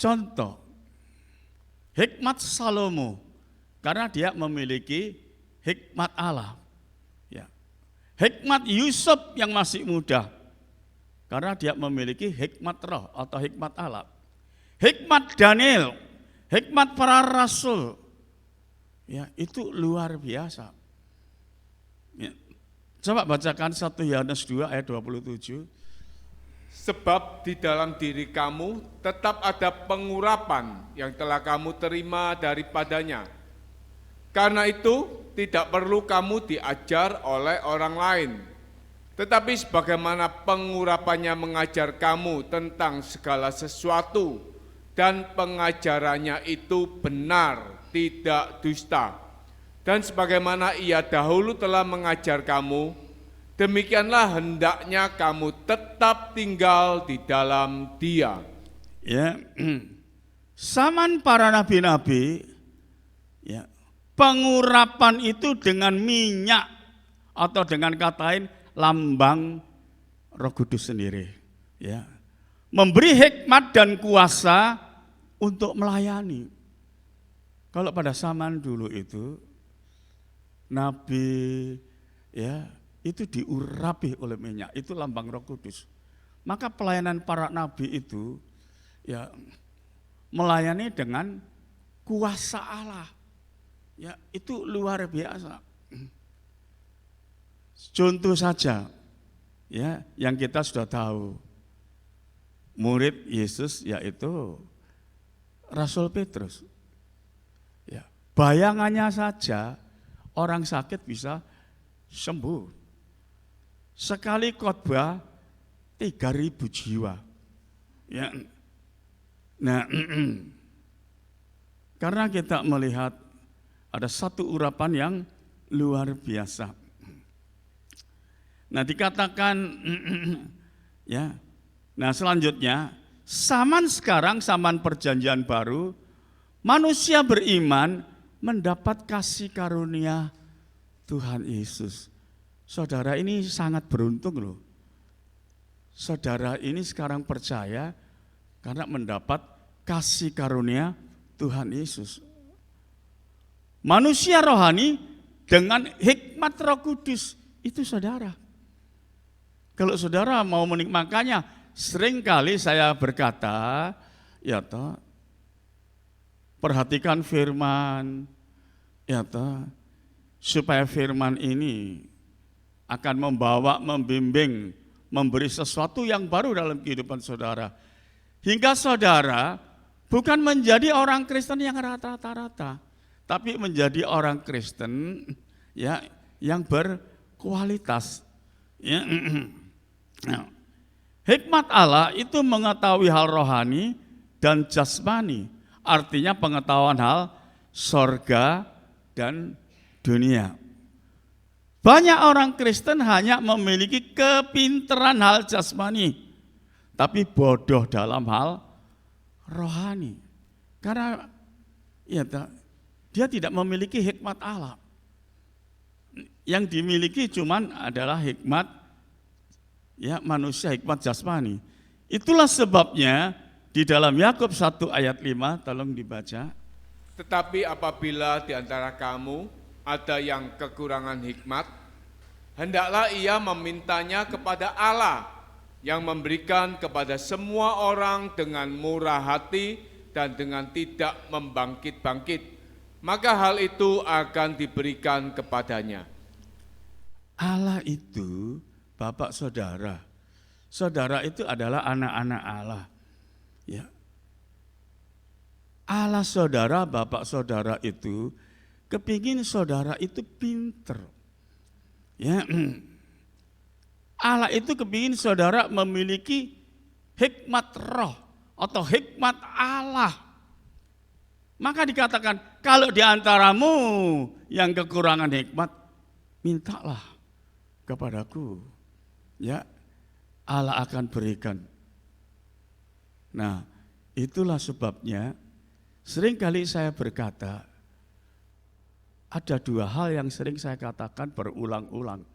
Contoh, hikmat Salomo karena dia memiliki hikmat Allah. Ya. Hikmat Yusuf yang masih muda karena dia memiliki hikmat roh atau hikmat Allah. Hikmat Daniel, hikmat para rasul, ya itu luar biasa. Ya. Coba bacakan 1 Yohanes 2 ayat 27. Sebab di dalam diri kamu tetap ada pengurapan yang telah kamu terima daripadanya. Karena itu tidak perlu kamu diajar oleh orang lain. Tetapi sebagaimana pengurapannya mengajar kamu tentang segala sesuatu dan pengajarannya itu benar, tidak dusta. Dan sebagaimana ia dahulu telah mengajar kamu, demikianlah hendaknya kamu tetap tinggal di dalam Dia. Ya, zaman para nabi-nabi, ya, pengurapan itu dengan minyak atau dengan kata lain lambang Roh Kudus sendiri, ya, memberi hikmat dan kuasa untuk melayani. Kalau pada zaman dulu itu nabi, ya, itu diurapi oleh minyak, itu lambang Roh Kudus. Maka pelayanan para nabi itu, ya, melayani dengan kuasa Allah. Ya, itu luar biasa. Contoh saja, ya, yang kita sudah tahu, murid Yesus yaitu Rasul Petrus. Ya, bayangannya saja orang sakit bisa sembuh. Sekali khotbah 3.000 jiwa. Ya. Nah, karena kita melihat ada satu urapan yang luar biasa. Nah, dikatakan ya. Nah, selanjutnya, zaman sekarang, zaman perjanjian baru, manusia beriman mendapat kasih karunia Tuhan Yesus. Saudara ini sangat beruntung loh. Saudara ini sekarang percaya karena mendapat kasih karunia Tuhan Yesus. Manusia rohani dengan hikmat Roh Kudus, itu saudara. Kalau saudara mau menikmatinya, seringkali saya berkata, ya toh, perhatikan firman, ya toh, supaya firman ini akan membawa, membimbing, memberi sesuatu yang baru dalam kehidupan saudara. Hingga saudara bukan menjadi orang Kristen yang rata-rata, tapi menjadi orang Kristen, ya, yang berkualitas. Ya. Nah, hikmat Allah itu mengetahui hal rohani dan jasmani, artinya pengetahuan hal sorga dan dunia. Banyak orang Kristen hanya memiliki kepintaran hal jasmani, tapi bodoh dalam hal rohani. Karena ya, dia tidak memiliki hikmat Allah. Yang dimiliki cuman adalah hikmat, ya, manusia, hikmat jasmani. Itulah sebabnya di dalam Yakub 1 ayat 5, tolong dibaca. Tetapi apabila di antara kamu ada yang kekurangan hikmat, hendaklah ia memintanya kepada Allah yang memberikan kepada semua orang dengan murah hati dan dengan tidak membangkit-bangkit, maka hal itu akan diberikan kepadanya. Allah itu Bapak saudara. Saudara itu adalah anak-anak Allah. Ya. Allah saudara, Bapak saudara itu kepingin saudara itu pinter. Ya. Allah itu kepingin saudara memiliki hikmat roh atau hikmat Allah. Maka dikatakan, kalau di antaramu yang kekurangan hikmat, mintalah kepadaku. Ya, Allah akan berikan. Nah, itulah sebabnya seringkali saya berkata, ada dua hal yang sering saya katakan berulang-ulang.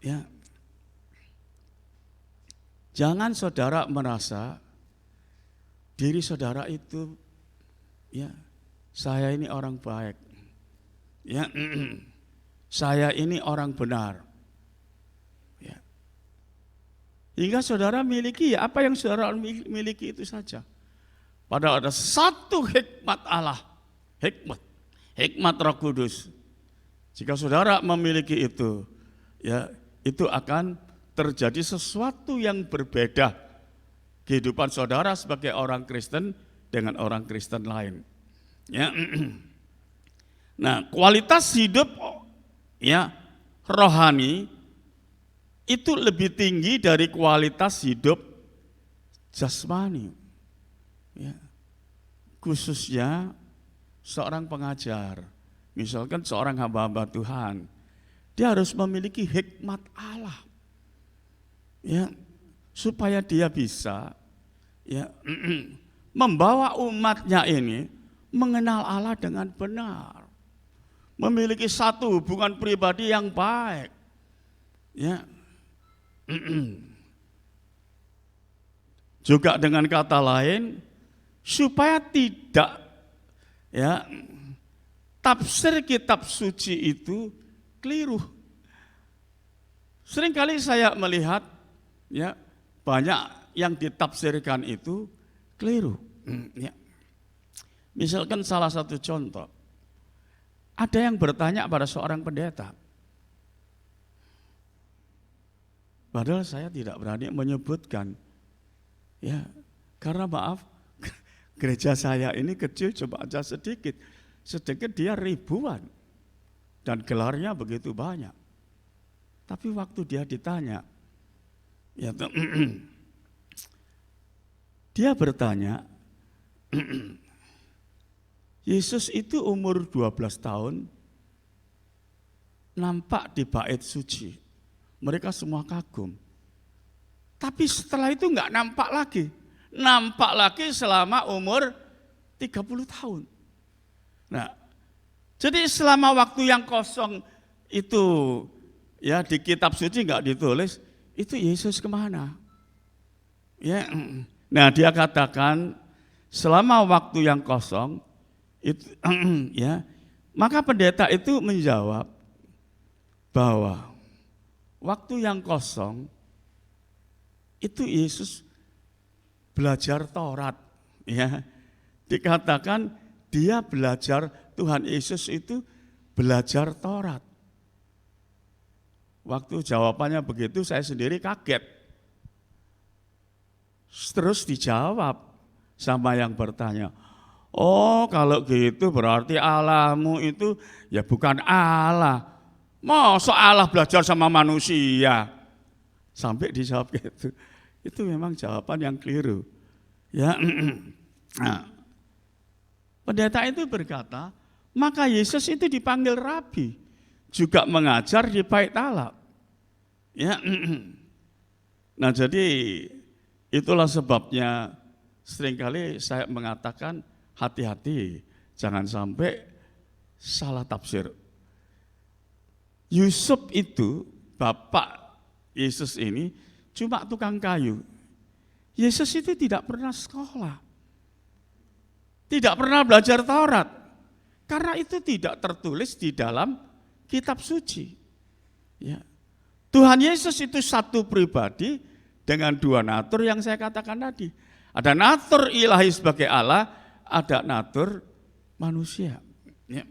Ya, jangan saudara merasa diri saudara itu, ya, saya ini orang baik. Ya, saya ini orang benar. Ya. Hingga saudara miliki ya, apa yang saudara miliki itu saja. Padahal ada satu hikmat Allah, hikmat Roh Kudus. Jika saudara memiliki itu, ya itu akan terjadi sesuatu yang berbeda kehidupan saudara sebagai orang Kristen dengan orang Kristen lain. Ya. Nah, kualitas hidup ya rohani itu lebih tinggi dari kualitas hidup jasmani. Ya. Khususnya seorang pengajar, misalkan seorang hamba-hamba Tuhan, dia harus memiliki hikmat Allah. Ya, supaya dia bisa ya membawa umatnya ini mengenal Allah dengan benar, memiliki satu hubungan pribadi yang baik, ya. Juga dengan kata lain, supaya tidak ya tafsir kitab suci itu keliru. Seringkali saya melihat ya banyak yang ditafsirkan itu keliru. Ya. Misalkan salah satu contoh, ada yang bertanya pada seorang pendeta, padahal saya tidak berani menyebutkan, ya karena maaf, gereja saya ini kecil coba aja sedikit dia ribuan dan gelarnya begitu banyak. Tapi waktu dia ditanya, ya dia bertanya, Yesus itu umur 12 tahun nampak di bait suci. Mereka semua kagum. Tapi setelah itu enggak nampak lagi. Nampak lagi selama umur 30 tahun. Nah, jadi selama waktu yang kosong itu ya di kitab suci enggak ditulis, itu Yesus kemana? Ya, nah dia katakan selama waktu yang kosong itu ya, maka pendeta itu menjawab bahwa waktu yang kosong itu Yesus belajar Taurat, ya. Dikatakan dia belajar, Tuhan Yesus itu belajar Taurat. Waktu jawabannya begitu saya sendiri kaget. Terus dijawab sama yang bertanya, oh kalau gitu berarti Allahmu itu ya bukan Allah. Masa Allah belajar sama manusia? Sampai dijawab gitu. Itu memang jawaban yang keliru. Ya. Nah, pendeta itu berkata, maka Yesus itu dipanggil rabi, juga mengajar di bait Allah. Ya. Nah, jadi itulah sebabnya seringkali saya mengatakan hati-hati, jangan sampai salah tafsir. Yusuf itu, bapak Yesus ini cuma tukang kayu. Yesus itu tidak pernah sekolah, tidak pernah belajar Taurat, karena itu tidak tertulis di dalam kitab suci. Ya. Tuhan Yesus itu satu pribadi dengan dua natur yang saya katakan tadi. Ada natur ilahi sebagai Allah, ada natur manusia. Ya.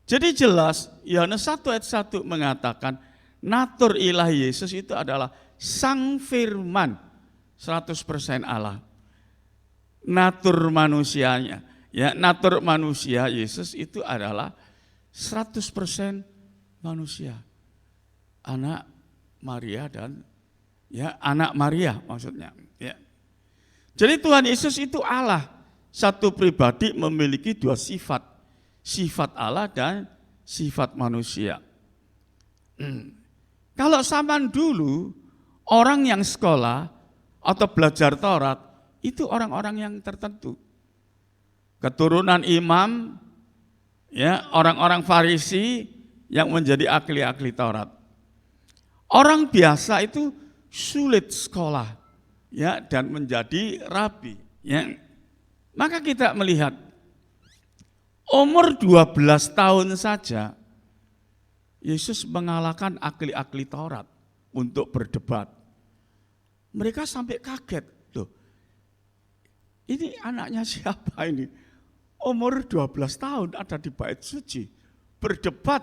Jadi jelas Yohanes 1 ayat 1 mengatakan natur ilahi Yesus itu adalah Sang Firman 100% Allah. Natur manusianya, ya natur manusia Yesus itu adalah 100% manusia. Anak Maria dan ya anak Maria maksudnya. Ya. Jadi Tuhan Yesus itu Allah, satu pribadi memiliki dua sifat, sifat Allah dan sifat manusia. Kalau zaman dulu orang yang sekolah atau belajar Taurat itu orang-orang yang tertentu, keturunan imam, ya orang-orang Farisi yang menjadi ahli-ahli Taurat. Orang biasa itu sulit sekolah, ya dan menjadi rabi. Ya. Maka kita melihat umur 12 tahun saja Yesus mengalahkan ahli-ahli Taurat untuk berdebat. Mereka sampai kaget, loh. Ini anaknya siapa ini? Umur 12 tahun ada di bait suci, berdebat.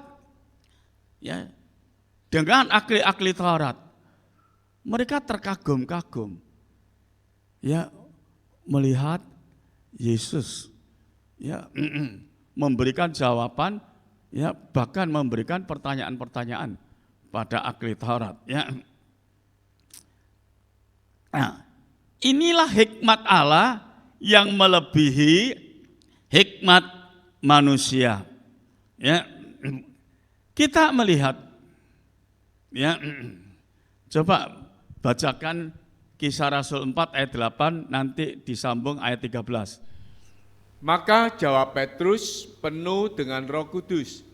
ya, dengan ahli-ahli Taurat. Mereka terkagum-kagum, ya, melihat Yesus, ya, memberikan jawaban, ya, bahkan memberikan pertanyaan-pertanyaan pada ahli Taurat, ya. Nah, inilah hikmat Allah yang melebihi hikmat manusia. Ya, kita melihat, ya, coba bacakan Kisah Rasul 4 ayat 8, nanti disambung ayat 13. Maka jawab Petrus penuh dengan Roh Kudus,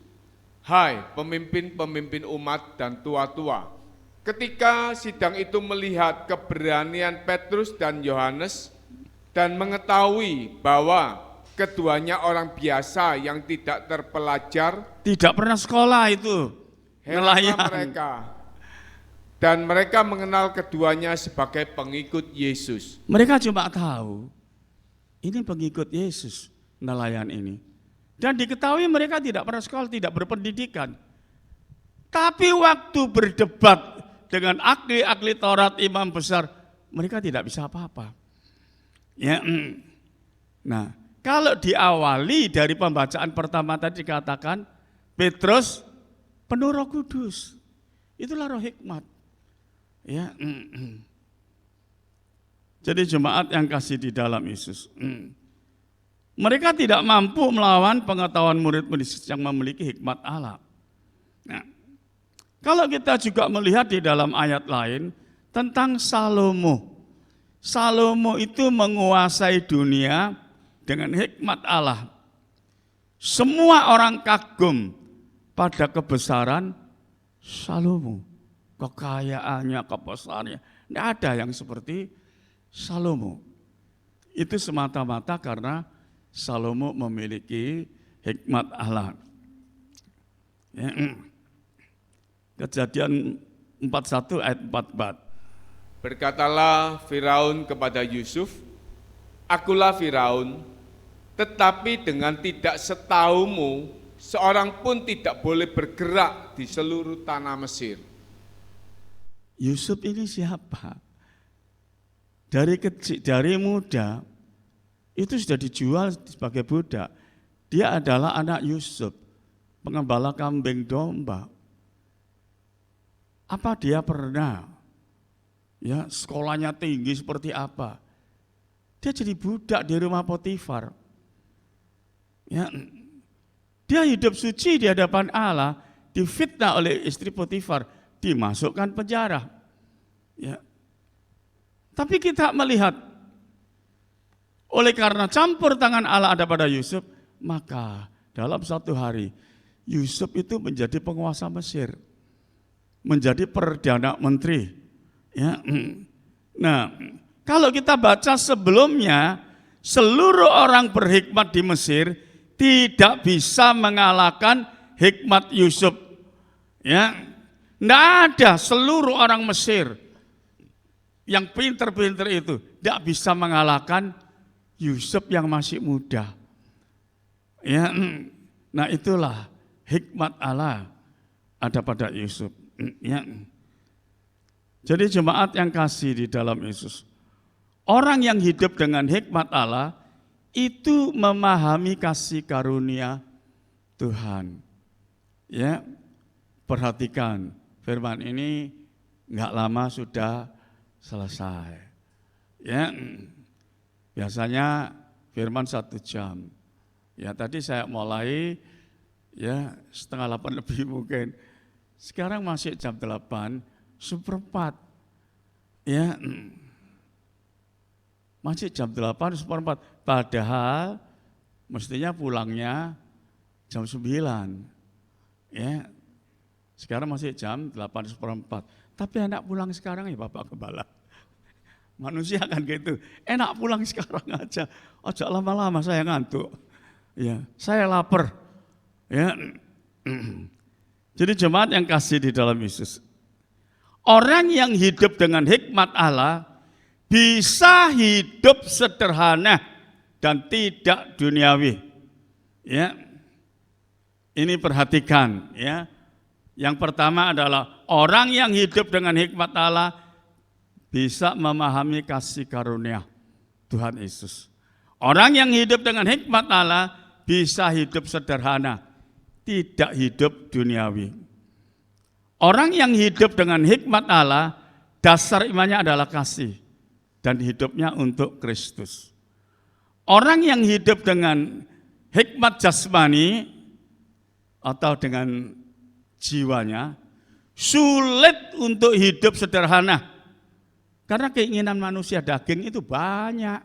"Hai pemimpin-pemimpin umat dan tua-tua." Ketika sidang itu melihat keberanian Petrus dan Yohanes dan mengetahui bahwa keduanya orang biasa yang tidak terpelajar, Tidak pernah sekolah itu, heranlah nelayan. mereka. Dan mereka mengenal keduanya sebagai pengikut Yesus. Mereka cuma tahu, ini pengikut Yesus, nelayan ini. Dan diketahui mereka tidak pernah sekolah, tidak berpendidikan. Tapi waktu berdebat dengan ahli-ahli Taurat, imam besar, mereka tidak bisa apa-apa. Ya, nah, kalau diawali dari pembacaan pertama tadi dikatakan, Petrus penuh Roh Kudus. Itulah roh hikmat. Ya, jadi jemaat yang kasih di dalam Yesus, mereka tidak mampu melawan pengetahuan murid-murid yang memiliki hikmat Allah. Nah, kalau kita juga melihat di dalam ayat lain tentang Salomo. Salomo itu menguasai dunia dengan hikmat Allah. Semua orang kagum pada kebesaran Salomo. Kekayaannya, kebesarannya. Tidak ada yang seperti Salomo. Itu semata-mata karena Salomo memiliki hikmat Allah. Ya. Kejadian 41 ayat 44. Berkatalah Firaun kepada Yusuf, "Akulah Firaun, tetapi dengan tidak setahumu, seorang pun tidak boleh bergerak di seluruh tanah Mesir." Yusuf ini siapa? Dari kecil, dari muda, itu sudah dijual sebagai budak. Dia adalah anak Yusuf, pengembala kambing domba. Apa dia pernah, ya, sekolahnya tinggi seperti apa? Dia jadi budak di rumah Potifar. Ya, dia hidup suci di hadapan Allah, difitnah oleh istri Potifar, dimasukkan penjara. Ya. Tapi kita melihat, oleh karena campur tangan Allah ada pada Yusuf, maka dalam satu hari Yusuf itu menjadi penguasa Mesir, menjadi perdana menteri. Ya. Nah, kalau kita baca sebelumnya, seluruh orang berhikmat di Mesir tidak bisa mengalahkan hikmat Yusuf. Ya. Tidak ada, seluruh orang Mesir yang pinter-pinter itu tidak bisa mengalahkan Yusuf yang masih muda. Ya, nah itulah hikmat Allah ada pada Yusuf. Ya. Jadi jemaat yang kasih di dalam Yesus, orang yang hidup dengan hikmat Allah itu memahami kasih karunia Tuhan. Ya, perhatikan. Firman ini enggak lama sudah selesai. Ya, biasanya firman 1 jam. Ya, tadi saya mulai ya 7:30 lebih mungkin. Sekarang masih jam 8:04. Ya, masih jam 8:04. Padahal mestinya pulangnya jam 9. Ya. Sekarang masih jam 8:04. Tapi enak pulang sekarang ya Bapak Gembala. Manusia kan gitu. Enak pulang sekarang aja. Ojo lama-lama saya ngantuk. Ya, saya lapar. Ya. Jadi jemaat yang kasih di dalam Yesus. Orang yang hidup dengan hikmat Allah bisa hidup sederhana dan tidak duniawi. Ya. Ini perhatikan ya. Yang pertama adalah orang yang hidup dengan hikmat Allah bisa memahami kasih karunia Tuhan Yesus. Orang yang hidup dengan hikmat Allah bisa hidup sederhana, tidak hidup duniawi. Orang yang hidup dengan hikmat Allah, dasar imannya adalah kasih dan hidupnya untuk Kristus. Orang yang hidup dengan hikmat jasmani atau dengan jiwanya sulit untuk hidup sederhana. Karena keinginan manusia daging itu banyak.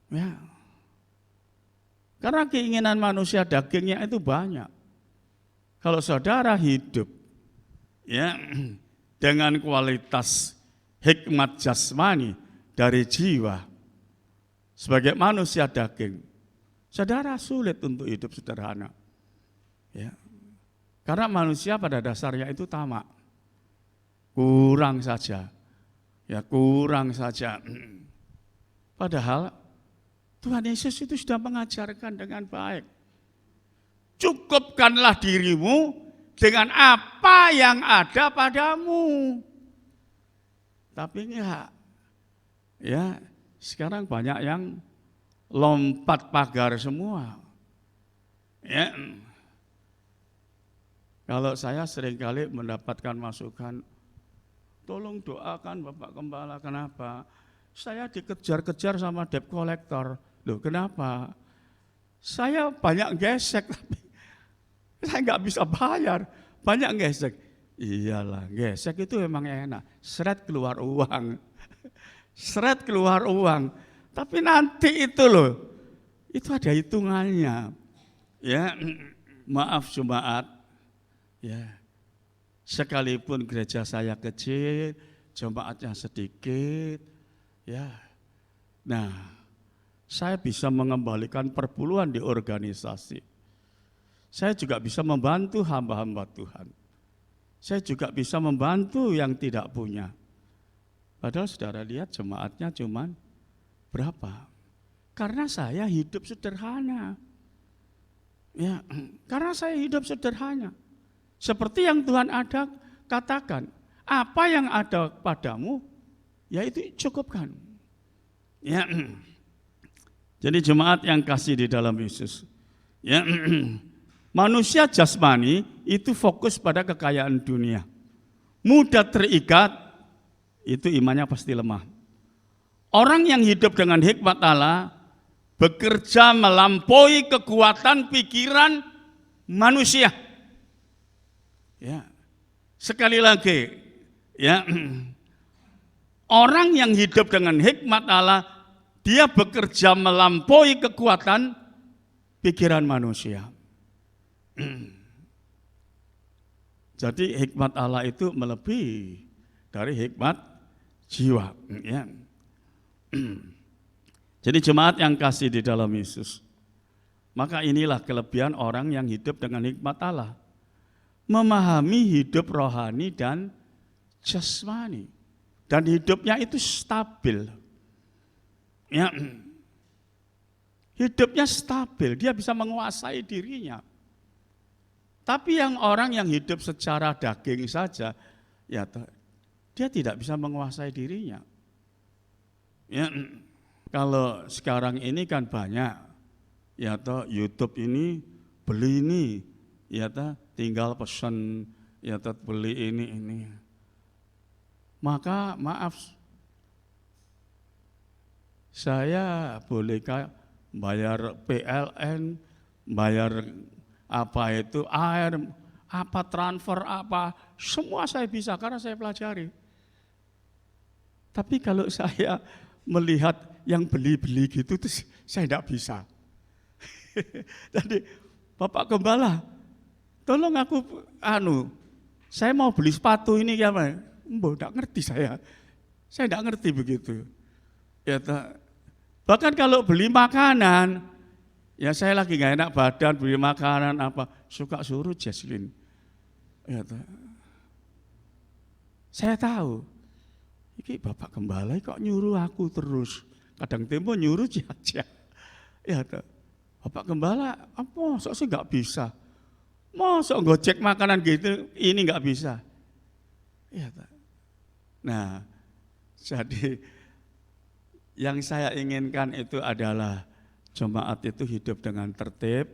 Ya. Karena keinginan manusia dagingnya itu banyak. Kalau saudara hidup ya dengan kualitas hikmat jasmani dari jiwa sebagai manusia daging, saudara sulit untuk hidup sederhana. Ya. Karena manusia pada dasarnya itu tamak. Kurang saja. Ya, kurang saja. Padahal Tuhan Yesus itu sudah mengajarkan dengan baik. Cukupkanlah dirimu dengan apa yang ada padamu. Tapi enggak. Ya, sekarang banyak yang lompat pagar semua. Ya. Kalau saya seringkali mendapatkan masukan, tolong doakan Bapak Gembala, kenapa? Saya dikejar-kejar sama debt collector. Loh, kenapa? Saya banyak gesek, tapi saya nggak bisa bayar. Banyak gesek. Iyalah, gesek itu memang enak. Seret keluar uang. Seret keluar uang. Tapi nanti itu loh, itu ada hitungannya. Ya, maaf jemaat. Ya, sekalipun gereja saya kecil, jemaatnya sedikit. Ya, nah, saya bisa mengembalikan perpuluhan di organisasi. Saya juga bisa membantu hamba-hamba Tuhan. Saya juga bisa membantu yang tidak punya. Padahal saudara lihat jemaatnya cuman berapa? Karena saya hidup sederhana. Ya, karena saya hidup sederhana. Seperti yang Tuhan ada katakan, apa yang ada padamu, ya itu cukupkan. Ya, jadi jemaat yang kasih di dalam Yesus. Ya, manusia jasmani itu fokus pada kekayaan dunia. Mudah terikat, itu imannya pasti lemah. Orang yang hidup dengan hikmat Allah bekerja melampaui kekuatan pikiran manusia. Ya, sekali lagi, ya, orang yang hidup dengan hikmat Allah, dia bekerja melampaui kekuatan pikiran manusia. Jadi hikmat Allah itu melebihi dari hikmat jiwa. Ya. Jadi jemaat yang kasih di dalam Yesus, maka inilah kelebihan orang yang hidup dengan hikmat Allah. Memahami hidup rohani dan jasmani. Dan hidupnya itu stabil. Ya. Hidupnya stabil, dia bisa menguasai dirinya. Tapi yang orang yang hidup secara daging saja, ya dia tidak bisa menguasai dirinya. Ya, kalau sekarang ini kan banyak, ya toh YouTube ini beli ini, ya toh tinggal pesan, ya toh beli ini. Maka maaf, saya bolehkah bayar PLN, bayar apa itu air, apa transfer, apa semua saya bisa karena saya pelajari. Tapi kalau saya melihat yang beli-beli gitu, terus saya tidak bisa. Jadi Bapak Gembala, tolong aku, saya mau beli sepatu ini ya, Mbak, tidak ngerti saya tidak ngerti begitu. Ya, bahkan kalau beli makanan, ya saya lagi nggak enak badan, beli makanan apa, suka suruh Jesslyn. Ya, saya tahu, ini Bapak Gembala kok nyuruh aku terus. Kadang tempo nyuruh aja. Ya, Bapak Gembala, apa? Sok sih nggak bisa. Masa gojek makanan gitu, ini nggak bisa. Ya, nah, jadi yang saya inginkan itu adalah jemaat itu hidup dengan tertib,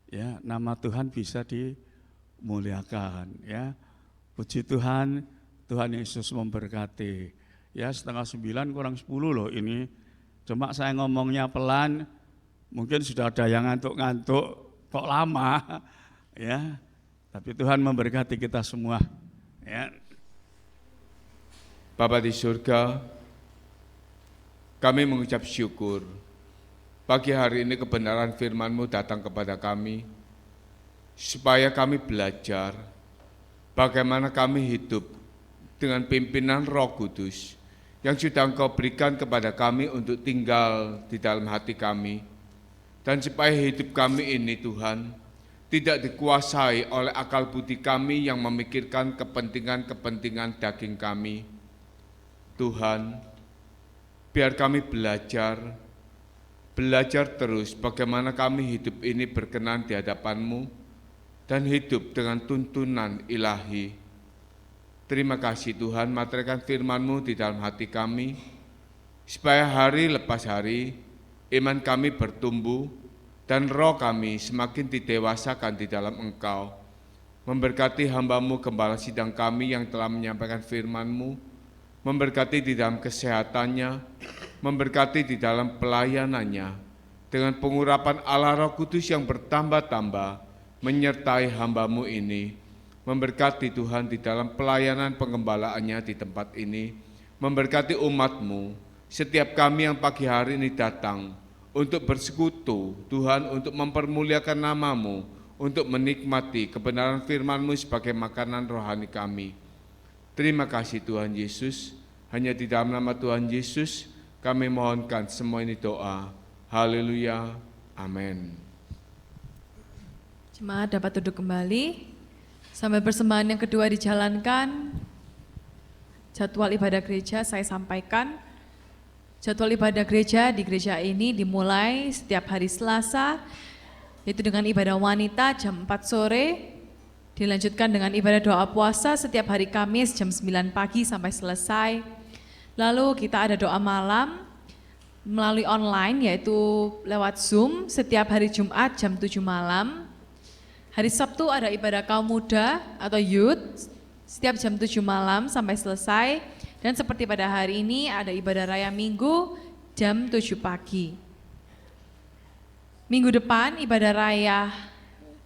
ya, nama Tuhan bisa dimuliakan, ya. Puji Tuhan, Tuhan Yesus memberkati. Ya, 8:30 kurang 10 loh ini. Cuma saya ngomongnya pelan, mungkin sudah ada yang ngantuk-ngantuk, kok lama, ya. Tapi Tuhan memberkati kita semua, ya. Bapa di surga, kami mengucap syukur. Pagi hari ini kebenaran firman-Mu datang kepada kami, supaya kami belajar bagaimana kami hidup dengan pimpinan Roh Kudus yang sudah Engkau berikan kepada kami untuk tinggal di dalam hati kami. Dan supaya hidup kami ini Tuhan, tidak dikuasai oleh akal budi kami yang memikirkan kepentingan-kepentingan daging kami. Tuhan, biar kami belajar terus bagaimana kami hidup ini berkenan di hadapan-Mu dan hidup dengan tuntunan ilahi. Terima kasih Tuhan, materaikan firman-Mu di dalam hati kami, supaya hari lepas hari iman kami bertumbuh dan roh kami semakin didewasakan di dalam Engkau. Memberkati hamba-Mu Gembala Sidang kami yang telah menyampaikan firman-Mu, memberkati di dalam kesehatannya, memberkati di dalam pelayanannya, dengan pengurapan Allah Roh Kudus yang bertambah-tambah menyertai hamba-Mu ini. Memberkati Tuhan di dalam pelayanan pengembalaannya di tempat ini, memberkati umat-Mu, setiap kami yang pagi hari ini datang untuk bersekutu, Tuhan, untuk mempermuliakan nama-Mu, untuk menikmati kebenaran firman-Mu sebagai makanan rohani kami. Terima kasih Tuhan Yesus, hanya di dalam nama Tuhan Yesus kami mohonkan semua ini doa. Haleluya, amin. Jemaat dapat duduk kembali, sambil persembahan yang kedua dijalankan. Jadwal ibadah gereja saya sampaikan. Jadwal ibadah gereja di gereja ini dimulai setiap hari Selasa, yaitu dengan ibadah wanita jam 4 sore, dilanjutkan dengan ibadah doa puasa setiap hari Kamis jam 9 pagi sampai selesai. Lalu kita ada doa malam melalui online, yaitu lewat Zoom setiap hari Jumat jam 7 malam. Hari Sabtu ada ibadah kaum muda atau youth setiap jam 7 malam sampai selesai. Dan seperti pada hari ini ada ibadah raya Minggu jam 7 pagi. Minggu depan ibadah raya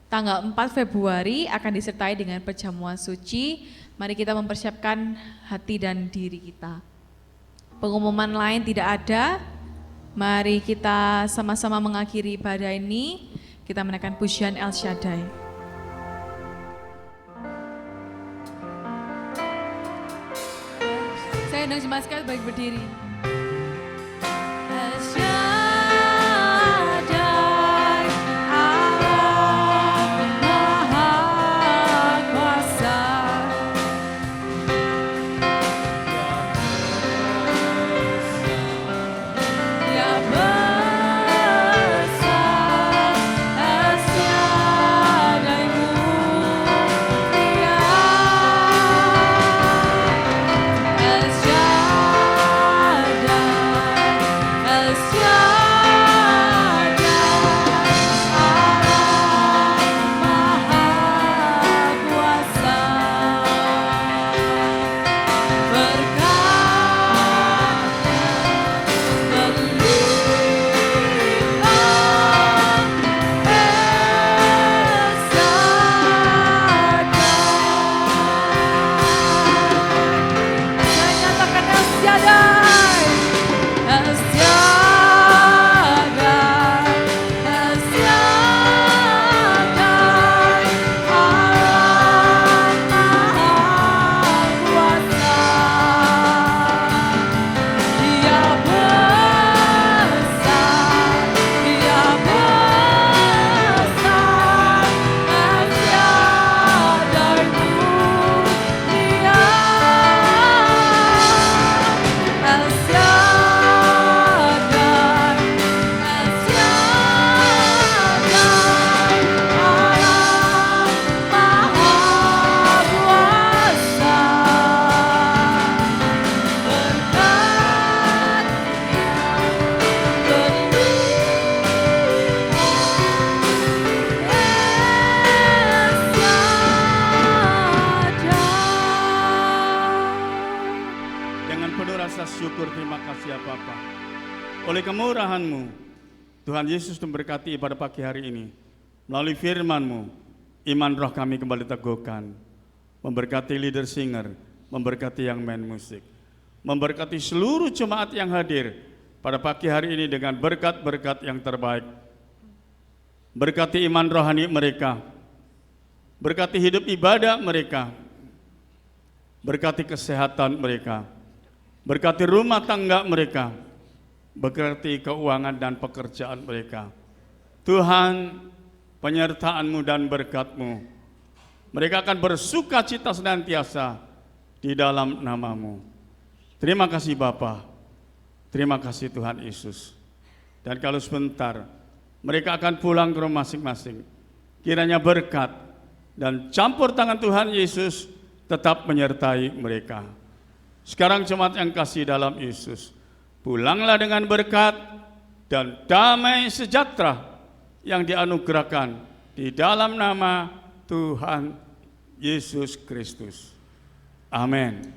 tanggal 4 Februari akan disertai dengan perjamuan suci. Mari kita mempersiapkan hati dan diri kita. Pengumuman lain tidak ada. Mari kita sama-sama mengakhiri ibadah ini. Kita menaikkan pujian El Shaddai. Saya undang jemaat sekalian baik berdiri. El Shaddai, Allah Maha Kuasa. Dia besar, El Shaddai mulia. El Shaddai. rasa syukur, terima kasih ya Bapa. Oleh kemurahan-Mu, Tuhan Yesus memberkati pada pagi hari ini. Melalui firman-Mu, iman roh kami kembali teguhkan. Memberkati leader singer, memberkati yang main musik. Memberkati seluruh jemaat yang hadir pada pagi hari ini dengan berkat-berkat yang terbaik. Berkati iman rohani mereka, berkati hidup ibadah mereka, berkati kesehatan mereka, berkati rumah tangga mereka, berkati keuangan dan pekerjaan mereka. Tuhan, penyertaan-Mu dan berkat-Mu, mereka akan bersuka cita senantiasa di dalam nama-Mu. Terima kasih Bapa, terima kasih Tuhan Yesus. Dan kalau sebentar mereka akan pulang ke rumah masing-masing, kiranya berkat dan campur tangan Tuhan Yesus tetap menyertai mereka. Sekarang jemaat yang kasih dalam Yesus, pulanglah dengan berkat dan damai sejahtera yang dianugerahkan di dalam nama Tuhan Yesus Kristus. Amin.